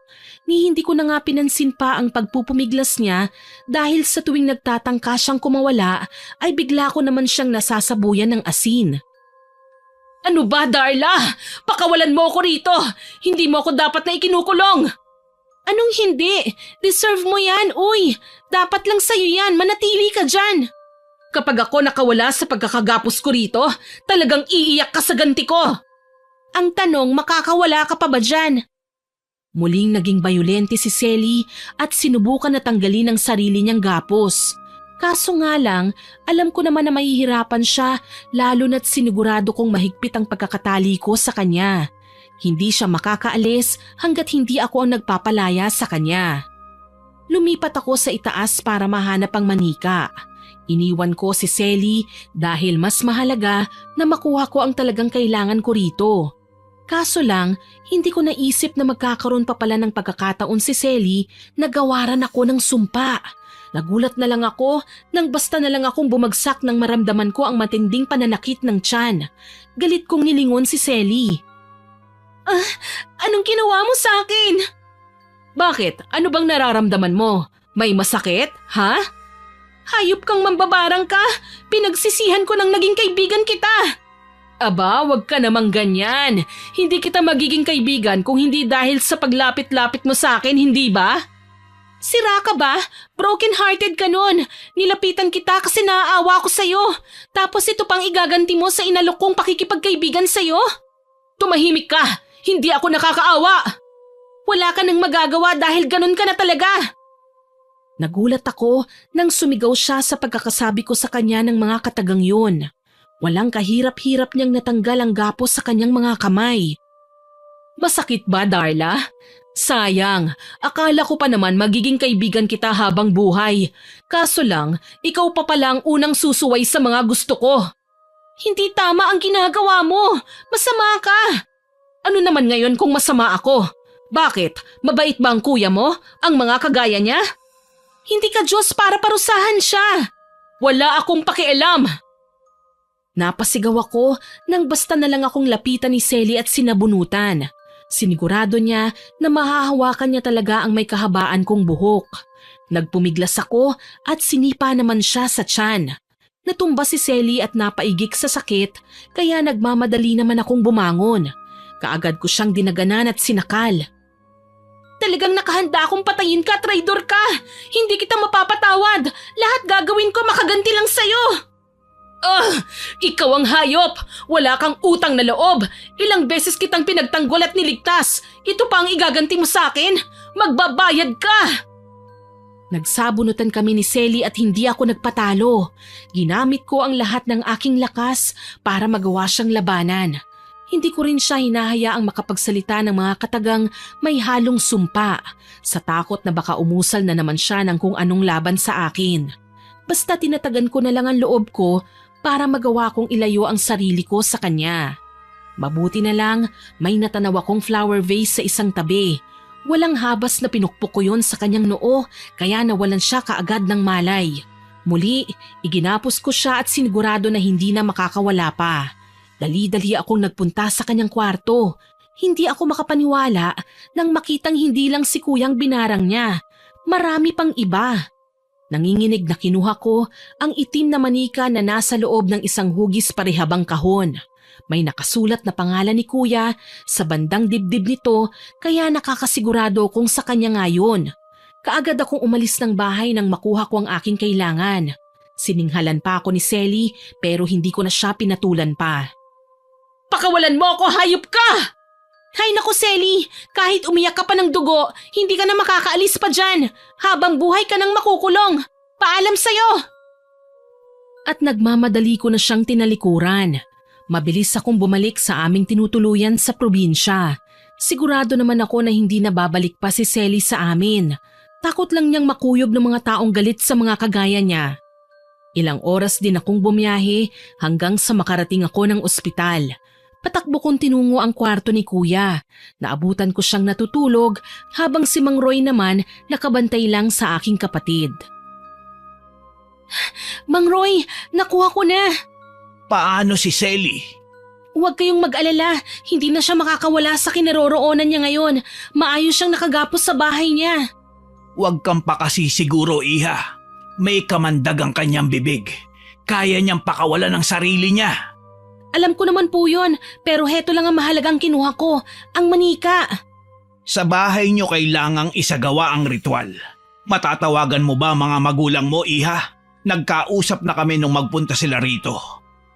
Ni hindi ko na nga pinansin pa ang pagpupumiglas niya dahil sa tuwing nagtatangka siyang kumawala ay bigla ko naman siyang nasasabuyan ng asin. Ano ba, Darla? Pakawalan mo ako rito! Hindi mo ako dapat na ikinukulong! Anong hindi? Deserve mo yan, uy! Dapat lang sa'yo yan, manatili ka dyan! Kapag ako nakawala sa pagkakagapos ko rito, talagang iiyak ka sa ganti ko. Ang tanong, makakawala ka pa ba dyan? Muling naging bayolente si Selly at sinubukan na tanggalin ang sarili niyang gapos. Kaso nga lang, alam ko naman na mahihirapan siya lalo na't sinigurado kong mahigpit ang pagkakatali ko sa kanya. Hindi siya makakaalis hanggat hindi ako ang nagpapalaya sa kanya. Lumipat ako sa itaas para mahanap ang manika. Iniwan ko si Selly dahil mas mahalaga na makuha ko ang talagang kailangan ko rito. Kaso lang, hindi ko naisip na magkakaroon pa pala ng pagkakataon si Selly na gawaran ako ng sumpa. Nagulat na lang ako nang basta na lang akong bumagsak nang maramdaman ko ang matinding pananakit ng tiyan. Galit kong nilingon si Selly. Anong ginawa mo sa akin? Bakit? Ano bang nararamdaman mo? May masakit? Ha? Hayop kang mambabarang ka! Pinagsisihan ko nang naging kaibigan kita! Aba, wag ka namang ganyan. Hindi kita magiging kaibigan kung hindi dahil sa paglapit-lapit mo sa akin, hindi ba? Sira ka ba? Broken-hearted ka nun. Nilapitan kita kasi naaawa ko sa'yo. Tapos ito pang igaganti mo sa inalok kong pakikipagkaibigan sa'yo? Tumahimik ka! Hindi ako nakakaawa! Wala ka nang magagawa dahil ganun ka na talaga! Nagulat ako nang sumigaw siya sa pagkakasabi ko sa kanya ng mga katagang yun. Walang kahirap-hirap niyang natanggal ang gapos sa kanyang mga kamay. Masakit ba, Darla? Sayang, akala ko pa naman magiging kaibigan kita habang buhay. Kaso lang, ikaw pa pala ang unang susuway sa mga gusto ko. Hindi tama ang ginagawa mo. Masama ka. Ano naman ngayon kung masama ako? Bakit? Mabait ba ang kuya mo? Ang mga kagaya niya? Hindi ka Diyos para parusahan siya. Wala akong pakialam. Napasigaw ako nang basta na lang akong lapitan ni Selly at sinabunutan. Sinigurado niya na mahahawakan niya talaga ang may kahabaan kong buhok. Nagpumiglas ako at sinipa naman siya sa tiyan. Natumba si Selly at napaigik sa sakit kaya nagmamadali naman akong bumangon. Kaagad ko siyang dinaganan at sinakal. Talagang nakahanda akong patayin ka, traidor ka! Hindi kita mapapatawad! Lahat gagawin ko makaganti lang sa'yo! Ikaw ang hayop! Wala kang utang na loob! Ilang beses kitang pinagtanggol at niligtas! Ito pa ang igaganti mo sa akin? Magbabayad ka! Nagsabunutan kami ni Selly at hindi ako nagpatalo. Ginamit ko ang lahat ng aking lakas para magawa siyang labanan. Hindi ko rin siya hinahayaang makapagsalita ng mga katagang may halong sumpa sa takot na baka umusal na naman siya ng kung anong laban sa akin. Basta tinatagan ko na lang ang loob ko para magawa kong ilayo ang sarili ko sa kanya. Mabuti na lang may natanaw akong flower vase sa isang tabi. Walang habas na pinukpok ko yun sa kanyang noo kaya nawalan siya kaagad ng malay. Muli, iginapos ko siya at sinigurado na hindi na makakawala pa. Dali-dali akong nagpunta sa kanyang kwarto. Hindi ako makapaniwala nang makitang hindi lang si kuyang binarang niya. Marami pang iba. Nanginginig na kinuha ko ang itim na manika na nasa loob ng isang hugis parehabang kahon. May nakasulat na pangalan ni kuya sa bandang dibdib nito kaya nakakasigurado kung sa kanya nga yun. Kaagad akong umalis ng bahay nang makuha ko ang aking kailangan. Sininghalan pa ako ni Selly pero hindi ko na siya pinatulan pa. Pakawalan mo ako, hayop ka! Hay naku, Selly, kahit umiyak ka pa ng dugo, hindi ka na makakaalis pa dyan. Habang buhay ka nang makukulong. Paalam sa'yo! At nagmamadali ko na siyang tinalikuran. Mabilis akong bumalik sa aming tinutuluyan sa probinsya. Sigurado naman ako na hindi na babalik pa si Selly sa amin. Takot lang niyang makuyob ng mga taong galit sa mga kagaya niya. Ilang oras din akong bumiyahe hanggang sa makarating ako ng ospital. Patakbo kong tinungo ang kwarto ni kuya. Naabutan ko siyang natutulog habang si Mang Roy naman nakabantay lang sa aking kapatid. Mang Roy, nakuha ko na! Paano si Selly? Huwag kayong mag-alala, hindi na siya makakawala sa kinaroroonan niya ngayon. Maayos siyang nakagapos sa bahay niya. Huwag kang pakasisiguro, iha. May kamandag ang kanyang bibig. Kaya niyang pakawalan ng sarili niya. Alam ko naman po yun, pero heto lang ang mahalagang kinuha ko, ang manika. Sa bahay niyo kailangang isagawa ang ritual. Matatawagan mo ba mga magulang mo, iha? Nagkausap na kami nung magpunta sila rito.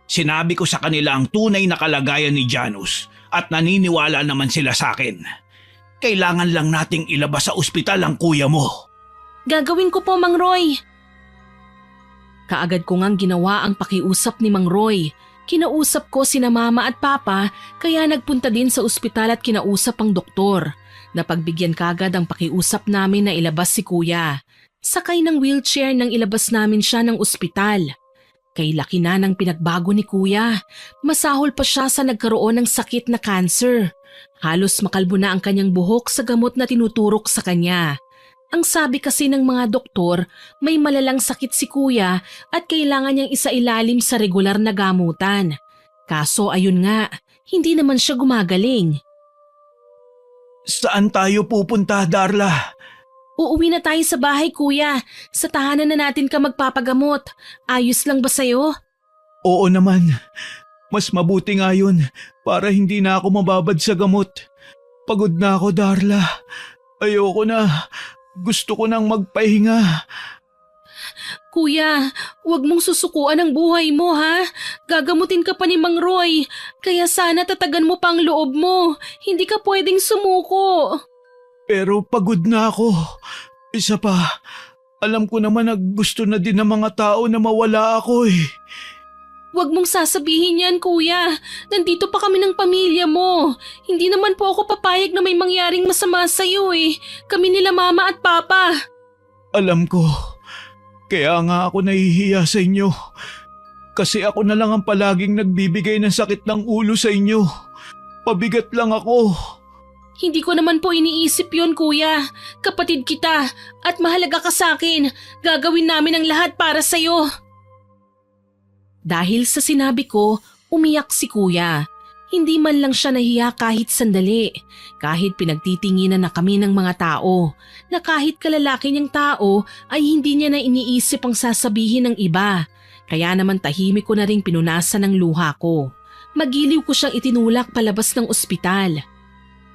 Sinabi ko sa kanila ang tunay na kalagayan ni Janus at naniniwala naman sila sa akin. Kailangan lang nating ilabas sa ospital ang kuya mo. Gagawin ko po, Mang Roy. Kaagad ko ngang ginawa ang pakiusap ni Mang Roy. Kinausap ko sina mama at papa kaya nagpunta din sa ospital at kinausap ang doktor. Napagbigyan kagad ang pakiusap namin na ilabas si kuya. Sakay ng wheelchair nang ilabas namin siya ng ospital. Kay laki na ng pinagbago ni kuya. Masahol pa siya sa nagkaroon ng sakit na cancer. Halos makalbo na ang kanyang buhok sa gamot na tinuturok sa kanya. Ang sabi kasi ng mga doktor, may malalang sakit si kuya at kailangan niyang isailalim sa regular na gamutan. Kaso ayun nga, hindi naman siya gumagaling. Saan tayo pupunta, Darla? Uuwi na tayo sa bahay, kuya. Sa tahanan na natin ka magpapagamot. Ayos lang ba sa'yo? Oo naman. Mas mabuti nga yun para hindi na ako mababad sa gamot. Pagod na ako, Darla. Ayoko na. Gusto ko nang magpahinga. Kuya, huwag mong susukuan ang buhay mo, ha? Gagamutin ka pa ni Mang Roy. Kaya sana tatagan mo pa ang loob mo. Hindi ka pwedeng sumuko. Pero pagod na ako. Isa pa, alam ko naman na gusto na din ng mga tao na mawala ako eh. Huwag mong sasabihin yan, kuya. Nandito pa kami ng pamilya mo. Hindi naman po ako papayag na may mangyaring masama sa'yo eh. Kami nila mama at papa. Alam ko. Kaya nga ako nahihiya sa inyo. Kasi ako na lang ang palaging nagbibigay ng sakit ng ulo sa inyo. Pabigat lang ako. Hindi ko naman po iniisip yon, kuya. Kapatid kita at mahalaga ka sa akin. Gagawin namin ang lahat para sa'yo. Dahil sa sinabi ko, umiyak si kuya. Hindi man lang siya nahiya kahit sandali. Kahit pinagtitinginan na kami ng mga tao. Na kahit kalalaki niyang tao ay hindi niya na iniisip ang sasabihin ng iba. Kaya naman tahimik ko na rin pinunasan ng luha ko. Magiliw ko siyang itinulak palabas ng ospital.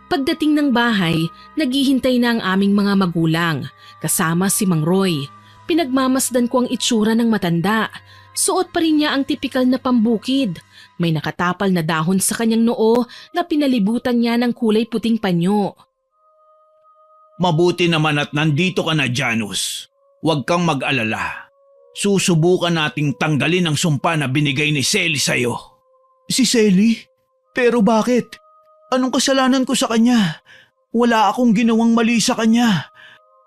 Pagdating ng bahay, naghihintay na ang aming mga magulang, kasama si Mang Roy. Pinagmamasdan ko ang itsura ng matanda. Suot pa rin niya ang tipikal na pambukid. May nakatapal na dahon sa kanyang noo na pinalibutan niya ng kulay puting panyo. Mabuti naman at nandito ka na, Janus. Huwag kang mag-alala. Susubukan nating tanggalin ang sumpa na binigay ni Selly sa'yo. Si Selly? Pero bakit? Anong kasalanan ko sa kanya? Wala akong ginawang mali sa kanya.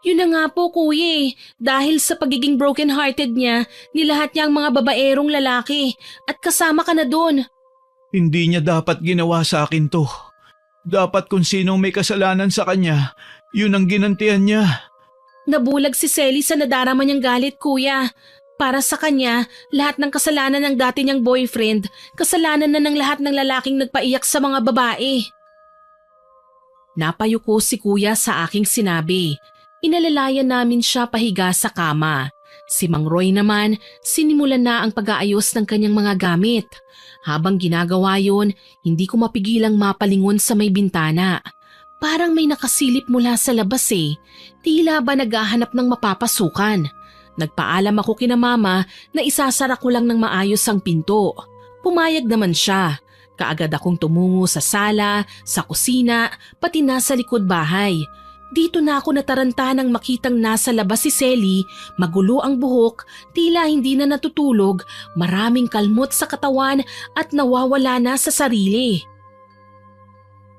Yun na nga po, kuya. Dahil sa pagiging broken-hearted niya, nilahat niya ang mga babaerong lalaki at kasama ka na doon. Hindi niya dapat ginawa sa akin to. Dapat kung sinong may kasalanan sa kanya, yun ang ginantihan niya. Nabulag si Selly sa nadarama niyang galit, kuya. Para sa kanya, lahat ng kasalanan ng dati niyang boyfriend, kasalanan na ng lahat ng lalaking nagpaiyak sa mga babae. Napayuko si kuya sa aking sinabi. Inalalayan namin siya pahiga sa kama. Si Mang Roy naman, sinimulan na ang pag-aayos ng kanyang mga gamit. Habang ginagawa yon, hindi ko mapigilang mapalingon sa may bintana. Parang may nakasilip mula sa labas eh. Tila ba naghahanap ng mapapasukan. Nagpaalam ako kina mama na isasara ko lang ng maayos ang pinto. Pumayag naman siya. Kaagad akong tumungo sa sala, sa kusina, pati na sa likod bahay. Dito na ako nataranta nang makitang nasa labas si Selly, magulo ang buhok, tila hindi na natutulog, maraming kalmot sa katawan at nawawala na sa sarili.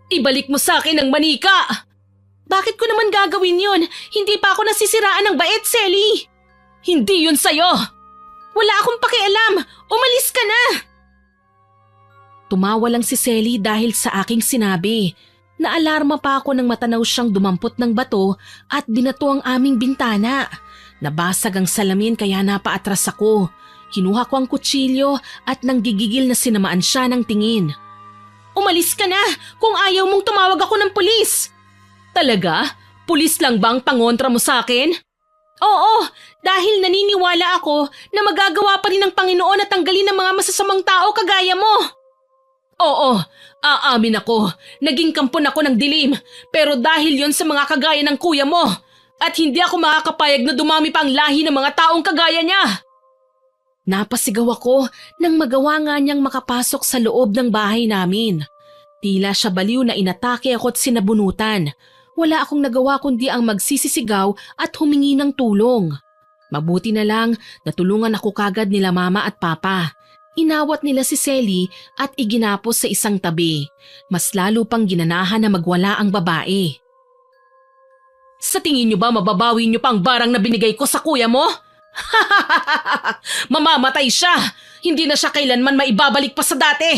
Ibalik mo sa akin ang manika! Bakit ko naman gagawin yon? Hindi pa ako nasisiraan ng bait, Selly! Hindi yun sa'yo! Wala akong pakialam! Umalis ka na! Tumawa lang si Selly dahil sa aking sinabi. Naalarma pa ako nang matanaw siyang dumampot ng bato at binato ang aming bintana. Nabasag ang salamin kaya napaatras ako. Kinuha ko ang kutsilyo at nang gigigil na sinamaan siya ng tingin. Umalis ka na kung ayaw mong tumawag ako ng pulis! Talaga? Pulis lang ba ang pangontra mo sa akin? Oo, dahil naniniwala ako na magagawa pa rin ng Panginoon na tanggalin ng mga masasamang tao kagaya mo. Oo, aamin ako, naging kampon ako ng dilim, pero dahil yon sa mga kagaya ng kuya mo at hindi ako makakapayag na dumami pa ang lahi ng mga taong kagaya niya. Napasigaw ako nang magawa nga niyang makapasok sa loob ng bahay namin. Tila siya baliw na inatake ako at sinabunutan. Wala akong nagawa kundi ang magsisisigaw at humingi ng tulong. Mabuti na lang natulungan ako kagad nila mama at papa. Inawat nila si Selly at iginapos sa isang tabi. Mas lalo pang ginanahan na magwala ang babae. Sa tingin niyo ba mababawi niyo pa ang barang na binigay ko sa kuya mo? Mamamatay siya! Hindi na siya kailanman maibabalik pa sa dati!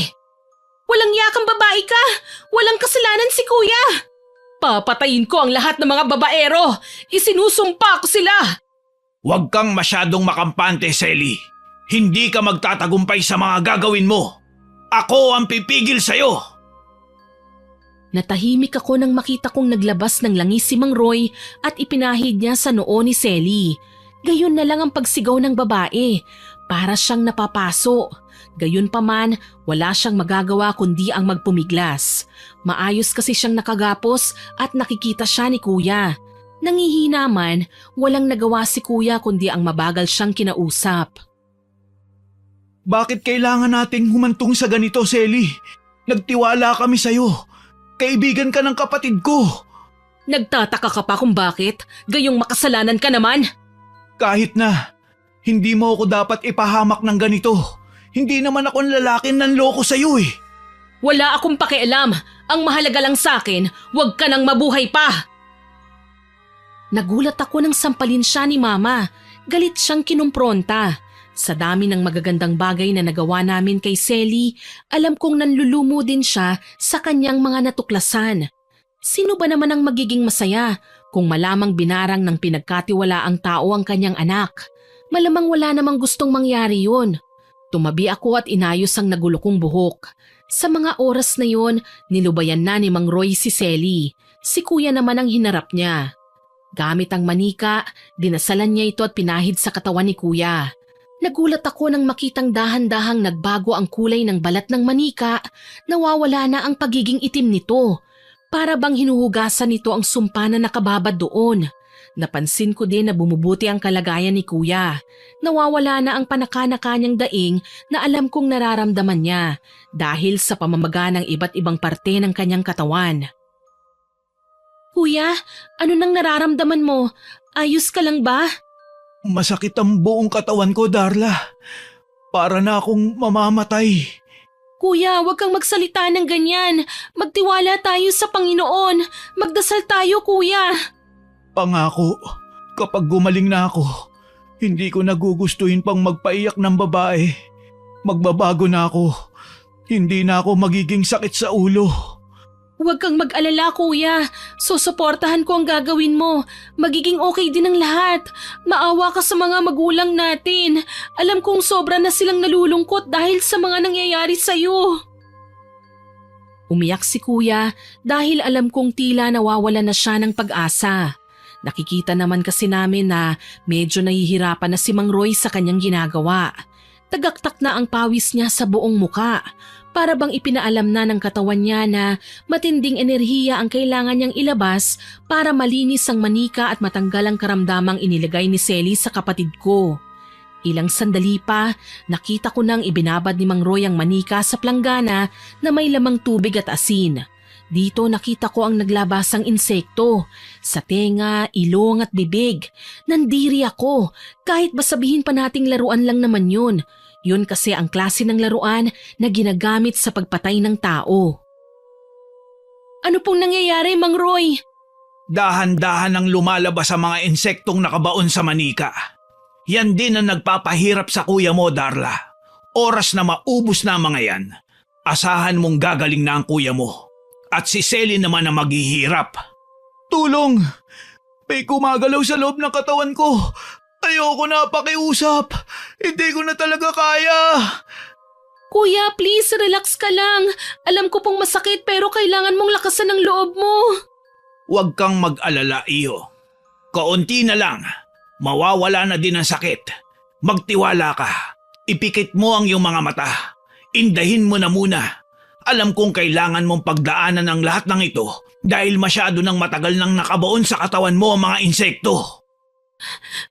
Walang yakang babae ka! Walang kasalanan si kuya! Papatayin ko ang lahat ng mga babaero! Isinusumpa ko sila! Huwag kang masyadong makampante, Selly. Hindi ka magtatagumpay sa mga gagawin mo. Ako ang pipigil sa'yo. Natahimik ako nang makita kong naglabas ng langis si Mang Roy at ipinahid niya sa noo ni Selly. Gayon na lang ang pagsigaw ng babae, para siyang napapaso. Gayon pa man, wala siyang magagawa kundi ang magpumiglas. Maayos kasi siyang nakagapos at nakikita siya ni kuya. Nangihina man, walang nagawa si kuya kundi ang mabagal siyang kinausap. Bakit kailangan nating humantong sa ganito, Selly? Nagtiwala kami sa'yo. Kaibigan ka ng kapatid ko. Nagtataka ka pa kung bakit? Gayong makasalanan ka naman? Kahit na, hindi mo ako dapat ipahamak ng ganito. Hindi naman ako lalaking nanloko sa'yo eh. Wala akong pakialam. Ang mahalaga lang sa akin, huwag ka nang mabuhay pa. Nagulat ako nang sampalin siya ni Mama. Galit siyang kinumpronta. Sa dami ng magagandang bagay na nagawa namin kay Selly, alam kong nanlulumo din siya sa kanyang mga natuklasan. Sino ba naman ang magiging masaya kung malamang binarang ng pinagkatiwalaang tao ang kanyang anak? Malamang wala namang gustong mangyari yun. Tumabi ako at inayos ang nagulo kong buhok. Sa mga oras na yon, nilubayan na ni Mang Roy si Selly. Si kuya naman ang hinarap niya. Gamit ang manika, dinasalan niya ito at pinahid sa katawan ni kuya. Nagulat ako nang makitang dahan-dahang nagbago ang kulay ng balat ng manika, nawawala na ang pagiging itim nito. Para bang hinuhugasan nito ang sumpa na nakababad doon. Napansin ko din na bumubuti ang kalagayan ni kuya. Nawawala na ang panaka-naka niyang daing na alam kong nararamdaman niya dahil sa pamamaga ng iba't ibang parte ng kanyang katawan. Kuya, ano nang nararamdaman mo? Ayos ka lang ba? Masakit ang buong katawan ko, Darla. Para na akong mamamatay. Kuya, huwag kang magsalita ng ganyan. Magtiwala tayo sa Panginoon. Magdasal tayo, kuya. Pangako, kapag gumaling na ako, hindi ko nagugustuhin pang magpaiyak ng babae. Magbabago na ako. Hindi na ako magiging sakit sa ulo. Huwag kang mag-alala, kuya. Susuportahan ko ang gagawin mo. Magiging okay din ang lahat. Maawa ka sa mga magulang natin. Alam kong sobra na silang nalulungkot dahil sa mga nangyayari sa'yo. Umiyak si kuya dahil alam kong tila nawawala na siya ng pag-asa. Nakikita naman kasi namin na medyo nahihirapan na si Mang Roy sa kanyang ginagawa. Tagaktak na ang pawis niya sa buong muka. Para bang ipinaalam na ng katawan niya na matinding enerhiya ang kailangan niyang ilabas para malinis ang manika at matanggal ang karamdamang inilagay ni Selly sa kapatid ko. Ilang sandali pa, nakita ko nang ibinabad ni Mang Roy ang manika sa planggana na may lamang tubig at asin. Dito nakita ko ang naglabasang insekto. Sa tenga, ilong at bibig. Nandiri ako, kahit ba sabihin pa nating laruan lang naman yun. Yun kasi ang klase ng laruan na ginagamit sa pagpatay ng tao. Ano pong nangyayari, Mang Roy? Dahan-dahan ang lumalabas sa mga insektong nakabaon sa manika. Yan din ang nagpapahirap sa kuya mo, Darla. Oras na maubos na ang mga yan. Asahan mong gagaling na ang kuya mo. At si Selly naman ang maghihirap. Tulong! May gumagalaw sa loob ng katawan ko. Ayoko na pakiusap. Hindi ko na talaga kaya. Kuya, please relax ka lang. Alam ko pong masakit pero kailangan mong lakasan ang loob mo. Huwag kang mag-alala, iyo. Kaunti na lang. Mawawala na din ang sakit. Magtiwala ka. Ipikit mo ang iyong mga mata. Indahin mo na muna. Alam kong kailangan mong pagdaanan ang lahat ng ito dahil masyado nang matagal nang nakabaon sa katawan mo ang mga insekto.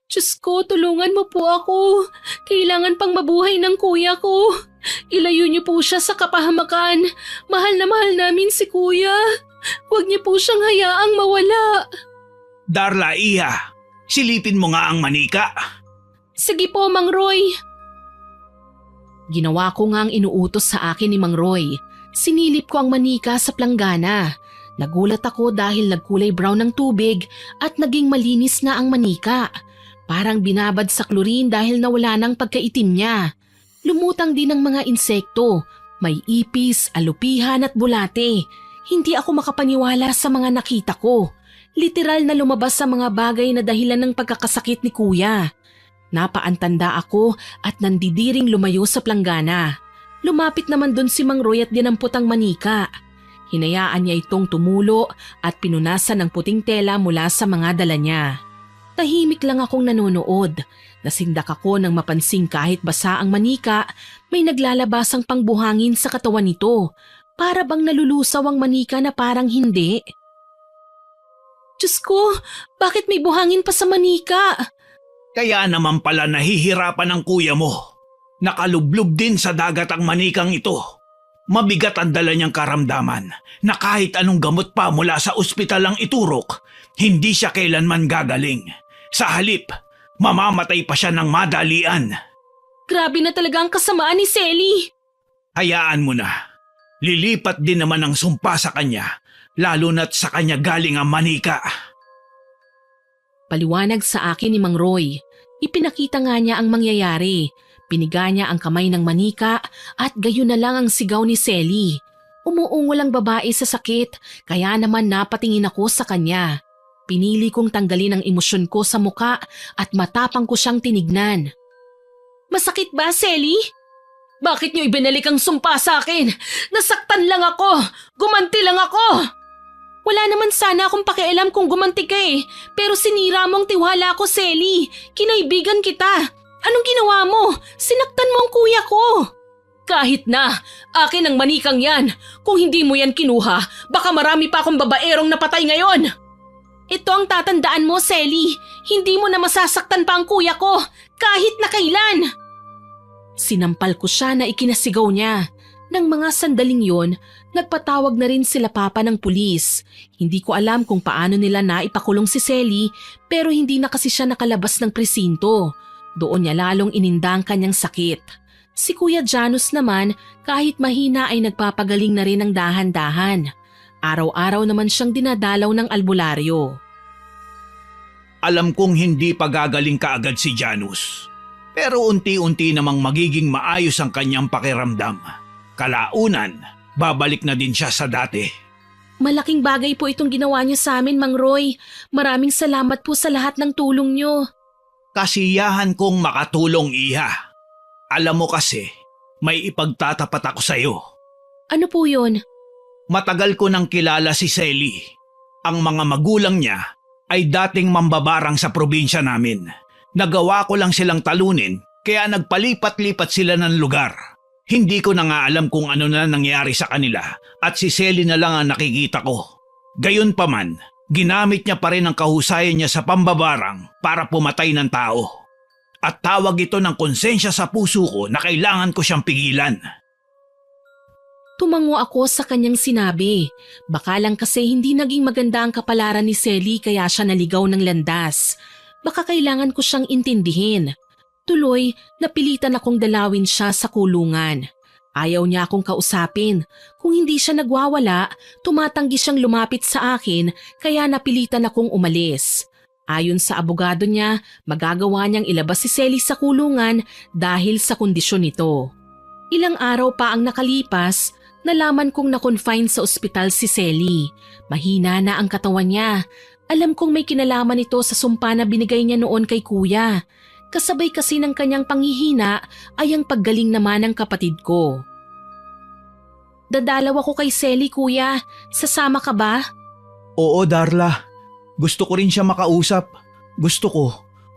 Diyos ko, tulungan mo po ako. Kailangan pang mabuhay ng kuya ko. Ilayo niyo po siya sa kapahamakan. Mahal na mahal namin si kuya. Huwag niyo po siyang hayaang mawala. Darla, iha, silipin mo nga ang manika. Sige po, Mang Roy. Ginawa ko nga ang inuutos sa akin ni Mang Roy. Sinilip ko ang manika sa planggana. Nagulat ako dahil nagkulay brown ng tubig at naging malinis na ang manika. Parang binabad sa klorin dahil nawala ng pagkaitim niya. Lumutang din ang mga insekto. May ipis, alupihan at bulate. Hindi ako makapaniwala sa mga nakita ko. Literal na lumabas sa mga bagay na dahilan ng pagkakasakit ni kuya. Napaantanda ako at nandidiring lumayo sa planggana. Lumapit naman dun si Mang Roy at dinampot ang manika. Hinayaan niya itong tumulo at pinunasan ng puting tela mula sa mga dala niya. Tahimik lang akong nanonood. Nasindak ako nang mapansing kahit basa ang manika, may naglalabasang pangbuhangin sa katawan nito. Para bang nalulusaw ang manika na parang hindi. Diyos ko, bakit may buhangin pa sa manika? Kaya naman pala nahihirapan ang kuya mo. Nakalublob din sa dagat ang manikang ito. Mabigat ang dala niyang karamdaman na kahit anong gamot pa mula sa ospital ang iturok, hindi siya kailanman gagaling. Sa halip, mamamatay pa siya ng madalian. Grabe na talaga ang kasamaan ni Selly. Hayaan mo na. Lilipat din naman ang sumpa sa kanya, lalo na't sa kanya galing ang manika. Paliwanag sa akin ni Mang Roy. Ipinakita nga niya ang mangyayari. Piniga niya ang kamay ng manika at gayon na lang ang sigaw ni Selly. Umuungol ang babae sa sakit kaya naman napatingin ako sa kanya. Pinili kong tanggalin ang emosyon ko sa muka at matapang ko siyang tinignan. Masakit ba, Selly? Bakit niyo ibinalik ang sumpa sa akin? Nasaktan lang ako! Gumanti lang ako! Wala naman sana akong pakialam kung gumanti ka eh. Pero sinira mong tiwala ko, Selly. Kinaibigan kita. Anong ginawa mo? Sinaktan mo ang kuya ko. Kahit na, akin ang manikang yan. Kung hindi mo yan kinuha, baka marami pa akong babaerong napatay ngayon. Ito ang tatandaan mo, Selly. Hindi mo na masasaktan pa ang kuya ko, kahit na kailan. Sinampal ko siya na ikinasigaw niya. Nang mga sandaling yon, nagpatawag na rin sila papa ng pulis. Hindi ko alam kung paano nila naipakulong si Selly, pero hindi na kasi siya nakalabas ng presinto. Doon niya lalong ininda ang kanyang sakit. Si Kuya Janus naman kahit mahina ay nagpapagaling na rin ng dahan-dahan. Araw-araw naman siyang dinadalaw ng albularyo. Alam kong hindi pagagaling kaagad si Janus. Pero unti-unti namang magiging maayos ang kanyang pakiramdam. Kalaunan, babalik na din siya sa dati. Malaking bagay po itong ginawa niyo sa amin, Mang Roy. Maraming salamat po sa lahat ng tulong niyo. Kasiyahan kong makatulong, Iha. Alam mo kasi, may ipagtatapat ako sa'yo. Ano po yun? Matagal ko nang kilala si Selly. Ang mga magulang niya ay dating mambabarang sa probinsya namin. Nagawa ko lang silang talunin kaya nagpalipat-lipat sila ng lugar. Hindi ko na nga alam kung ano na nangyari sa kanila at si Selly na lang ang nakikita ko. Gayunpaman, ginamit niya pa rin ang kahusayan niya sa pambabarang para pumatay ng tao. At tawag ito ng konsensya sa puso ko na kailangan ko siyang pigilan. Tumango ako sa kanyang sinabi. Baka lang kasi hindi naging maganda ang kapalaran ni Selly kaya siya naligaw ng landas. Baka kailangan ko siyang intindihin. Tuloy, napilitan akong dalawin siya sa kulungan. Ayaw niya akong kausapin. Kung hindi siya nagwawala, tumatanggi siyang lumapit sa akin kaya napilitan akong umalis. Ayon sa abogado niya, magagawa niyang ilabas si Selly sa kulungan dahil sa kondisyon nito. Ilang araw pa ang nakalipas, nalaman kong na-confine sa ospital si Selly. Mahina na ang katawan niya. Alam kong may kinalaman ito sa sumpa na binigay niya noon kay kuya. Kasabay kasi ng kanyang panghihina ay ang paggaling naman ng kapatid ko. Dadalaw ako kay Selly, kuya. Sasama ka ba? Oo, Darla. Gusto ko rin siya makausap. Gusto ko,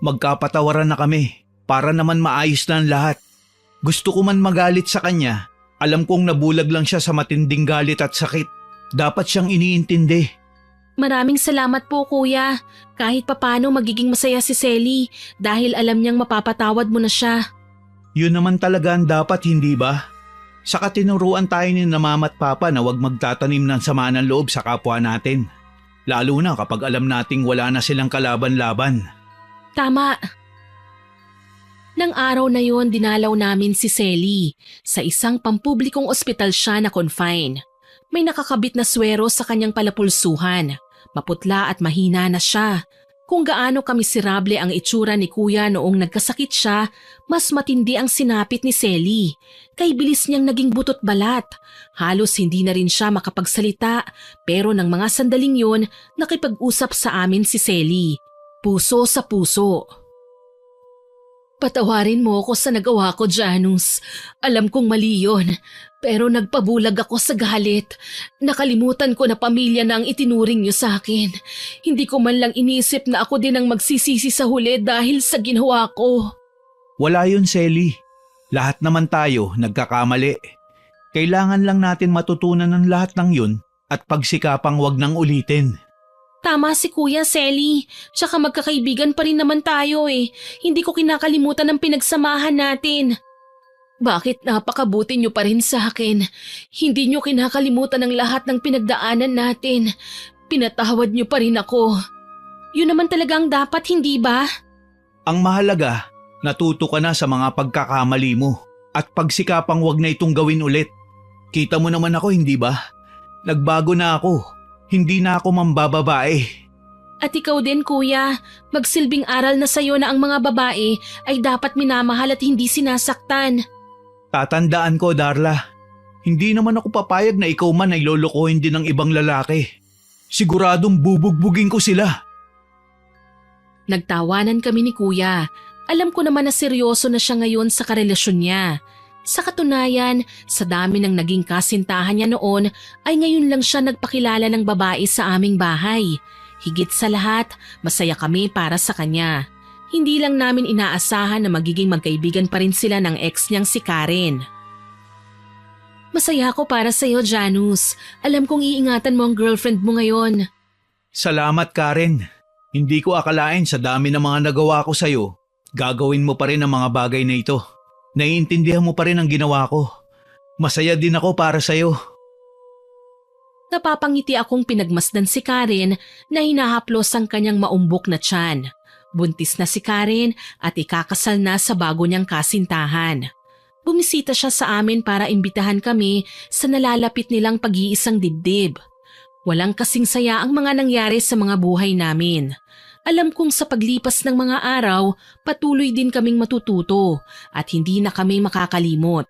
magkapatawaran na kami para naman maayos na ang lahat. Gusto ko man magalit sa kanya. Alam kong nabulag lang siya sa matinding galit at sakit. Dapat siyang iniintindi. Maraming salamat po, kuya. Kahit papano magiging masaya si Selly dahil alam niyang mapapatawad mo na siya. Yun naman talaga ang dapat, hindi ba? Saka tinuruan tayo ni na mama at papa na huwag magtatanim ng sama ng loob sa kapwa natin. Lalo na kapag alam nating wala na silang kalaban-laban. Tama. Nang araw na yon, dinalaw namin si Selly. Sa isang pampublikong ospital siya na confine. May nakakabit na swero sa kanyang palapulsuhan. Maputla at mahina na siya. Kung gaano kamiserable ang itsura ni kuya noong nagkasakit siya, mas matindi ang sinapit ni Selly. Kay bilis niyang naging butot balat. Halos hindi na rin siya makapagsalita, pero ng mga sandaling yun, nakipag-usap sa amin si Selly. Puso sa puso. Patawarin mo ako sa nagawa ko, Janus. Alam kong mali yun, pero nagpabulag ako sa galit. Nakalimutan ko na pamilya na ang itinuring niyo sa akin. Hindi ko man lang inisip na ako din ang magsisisi sa huli dahil sa ginawa ko. Wala yun, Selly. Lahat naman tayo nagkakamali. Kailangan lang natin matutunan ng lahat ng yun at pagsikapang wag nang ulitin. Tama si Kuya Selly. Tsaka magkakaibigan pa rin naman tayo eh. Hindi ko kinakalimutan ang pinagsamahan natin. Bakit napakabuti niyo pa rin sa akin? Hindi niyo kinakalimutan ang lahat ng pinagdaanan natin. Pinatawad niyo pa rin ako. Yun naman talaga ang dapat, hindi ba? Ang mahalaga, natuto ka na sa mga pagkakamali mo at pagsikapang wag na itong gawin ulit. Kita mo naman ako, hindi ba? Nagbago na ako. Hindi na ako mambababae. At ikaw din, kuya. Magsilbing aral na sa'yo na ang mga babae ay dapat minamahal at hindi sinasaktan. Tatandaan ko, Darla. Hindi naman ako papayag na ikaw man ay lolokohin din ng ibang lalaki. Siguradong bubugbugin ko sila. Nagtawanan kami ni kuya. Alam ko naman na seryoso na siya ngayon sa karelasyon niya. Sa katunayan, sa dami ng naging kasintahan niya noon ay ngayon lang siya nagpakilala ng babae sa aming bahay. Higit sa lahat, masaya kami para sa kanya. Hindi lang namin inaasahan na magiging magkaibigan pa rin sila ng ex niyang si Karen. Masaya ako para sa iyo, Janus. Alam kong iingatan mo ang girlfriend mo ngayon. Salamat, Karen. Hindi ko akalain sa dami ng mga nagawa ko sa'yo, gagawin mo pa rin ang mga bagay na ito. Naiintindihan mo pa rin ang ginawa ko. Masaya din ako para sa'yo. Napapangiti akong pinagmasdan si Karen na hinahaplos ang kanyang maumbok na tiyan. Buntis na si Karen at ikakasal na sa bago niyang kasintahan. Bumisita siya sa amin para imbitahan kami sa nalalapit nilang pag-iisang dibdib. Walang kasing saya ang mga nangyari sa mga buhay namin. Alam kong sa paglipas ng mga araw, patuloy din kaming matututo at hindi na kami makakalimot.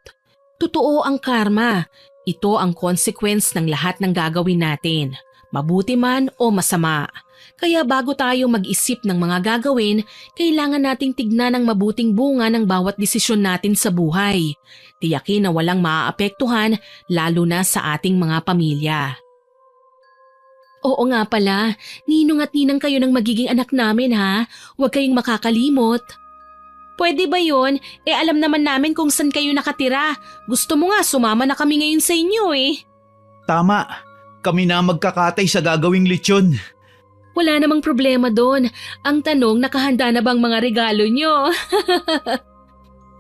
Totoo ang karma. Ito ang consequence ng lahat ng gagawin natin, mabuti man o masama. Kaya bago tayo mag-isip ng mga gagawin, kailangan nating tignan ang mabuting bunga ng bawat desisyon natin sa buhay. Tiyakin na walang maaapektuhan lalo na sa ating mga pamilya. Oo nga pala, ninong at ninang kayo ng magiging anak namin ha. Huwag kayong makakalimot. Pwede ba yun? Alam naman namin kung saan kayo nakatira. Gusto mo nga sumama na kami ngayon sa inyo eh. Tama, kami na magkakatay sa gagawing lechon. Wala namang problema doon. Ang tanong, nakahanda na bang mga regalo nyo?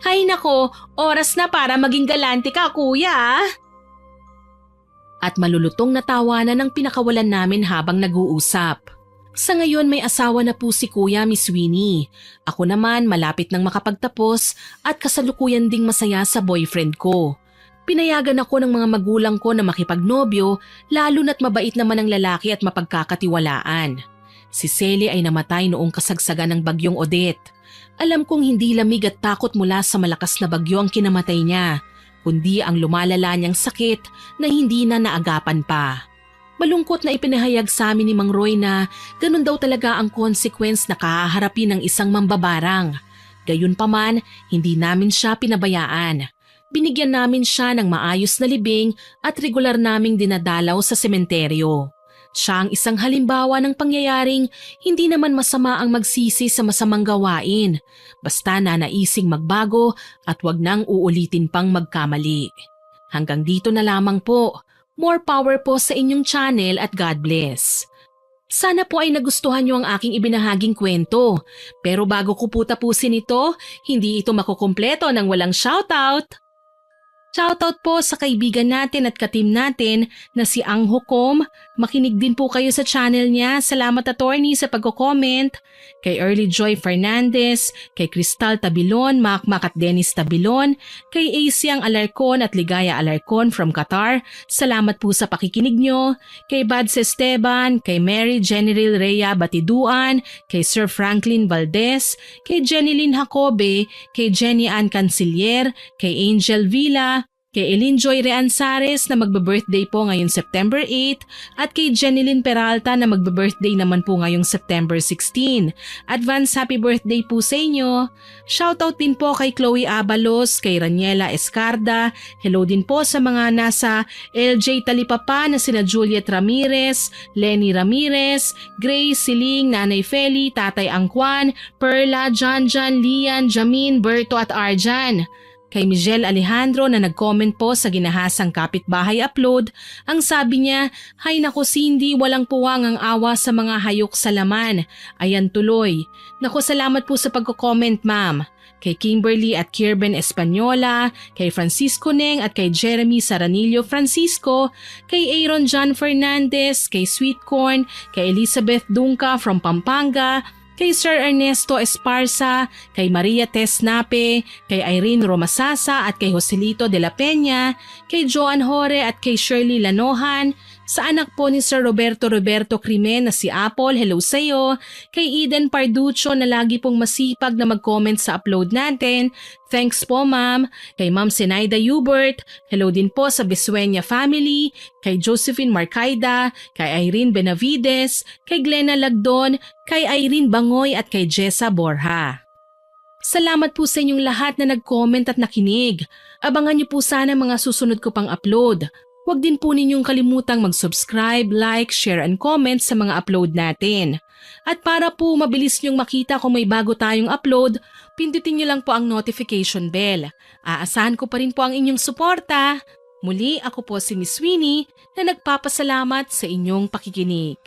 Hay nako, oras na para maging galante ka, kuya. At malulutong na tawanan ang pinakawalan namin habang nag-uusap. Sa ngayon may asawa na po si Kuya Miss Winnie. Ako naman malapit nang makapagtapos at kasalukuyan ding masaya sa boyfriend ko. Pinayagan ako ng mga magulang ko na makipagnobyo, lalo na't mabait naman ang lalaki at mapagkakatiwalaan. Si Selly ay namatay noong kasagsagan ng bagyong Odette. Alam kong hindi lamig at takot mula sa malakas na bagyo ang kinamatay niya, kundi ang lumalala niyang sakit na hindi na naagapan pa. Malungkot na ipinahayag sa amin ni Mang Roy na ganun daw talaga ang consequence na kahaharapin ng isang mambabarang. Gayunpaman, hindi namin siya pinabayaan. Binigyan namin siya ng maayos na libing at regular naming dinadalaw sa sementeryo. Siya ang isang halimbawa ng pangyayaring hindi naman masama ang magsisi sa masamang gawain, basta na naising magbago at wag nang uulitin pang magkamali. Hanggang dito na lamang po. More power po sa inyong channel at God bless. Sana po ay nagustuhan niyo ang aking ibinahaging kwento. Pero bago ko po tapusin ito, hindi ito makukumpleto ng walang shoutout. Shoutout po sa kaibigan natin at katim natin na si Ang Hukom. Makinig din po kayo sa channel niya. Salamat attorney sa pagko-comment. Kay Early Joy Fernandez, kay Cristal Tabilon, Makmak at Dennis Tabilon, kay Asiang Alarcon at Ligaya Alarcon from Qatar. Salamat po sa pakikinig nyo. Kay Bads Esteban, kay Mary General Rhea Batiduan, kay Sir Franklin Valdez, kay Jenny Lynn Jacobe, kay Jenny Ann Canciller, kay Angel Villa, kay Elinjoy Reanzares na magbe-birthday po ngayong September 8 at kay Jenilyn Peralta na magbe-birthday naman po ngayong September 16. Advance happy birthday po sa inyo. Shoutout din po kay Chloe Abalos, kay Raniela Escarda. Hello din po sa mga nasa LJ Talipapa na sina Juliet Ramirez, Lenny Ramirez, Grace Siling, Nanay Feli, Tatay Angkwan, Perla, Janjan, Lian, Jamin, Berto at Arjan. Kay Michelle Alejandro na nag-comment po sa ginahasang kapitbahay upload, ang sabi niya, "Hay nako Cindy, walang puwang ang awa sa mga hayok sa laman. Ayan tuloy." Nako salamat po sa pagko-comment ma'am. Kay Kimberly at Kirben Espanyola, kay Francisco Neng at kay Jeremy Saranillo Francisco, kay Aaron John Fernandez, kay Sweet Corn, kay Elizabeth Dunca from Pampanga, kay Sir Ernesto Esparza, kay Maria Tess Nape, kay Irene Romasasa at kay Joselito de la Peña, kay Joan Hore at kay Shirley Lanohan, sa anak po ni Sir Roberto Crimen na si Apple, hello sa'yo, kay Eden Parducho na lagi pong masipag na mag-comment sa upload natin, thanks po ma'am, kay Ma'am Senaida Hubert, hello din po sa Besueña family, kay Josephine Marcaida, kay Irene Benavides, kay Glenna Lagdon, kay Irene Bangoy at kay Jessa Borja. Salamat po sa inyong lahat na nag-comment at nakinig. Abangan niyo po sana mga susunod ko pang upload. Huwag din po ninyong kalimutang mag-subscribe, like, share and comment sa mga upload natin. At para po mabilis nyong makita kung may bago tayong upload, pindutin niyo lang po ang notification bell. Aasahan ko pa rin po ang inyong suporta. Muli ako po si Miss Winnie na nagpapasalamat sa inyong pakikinig.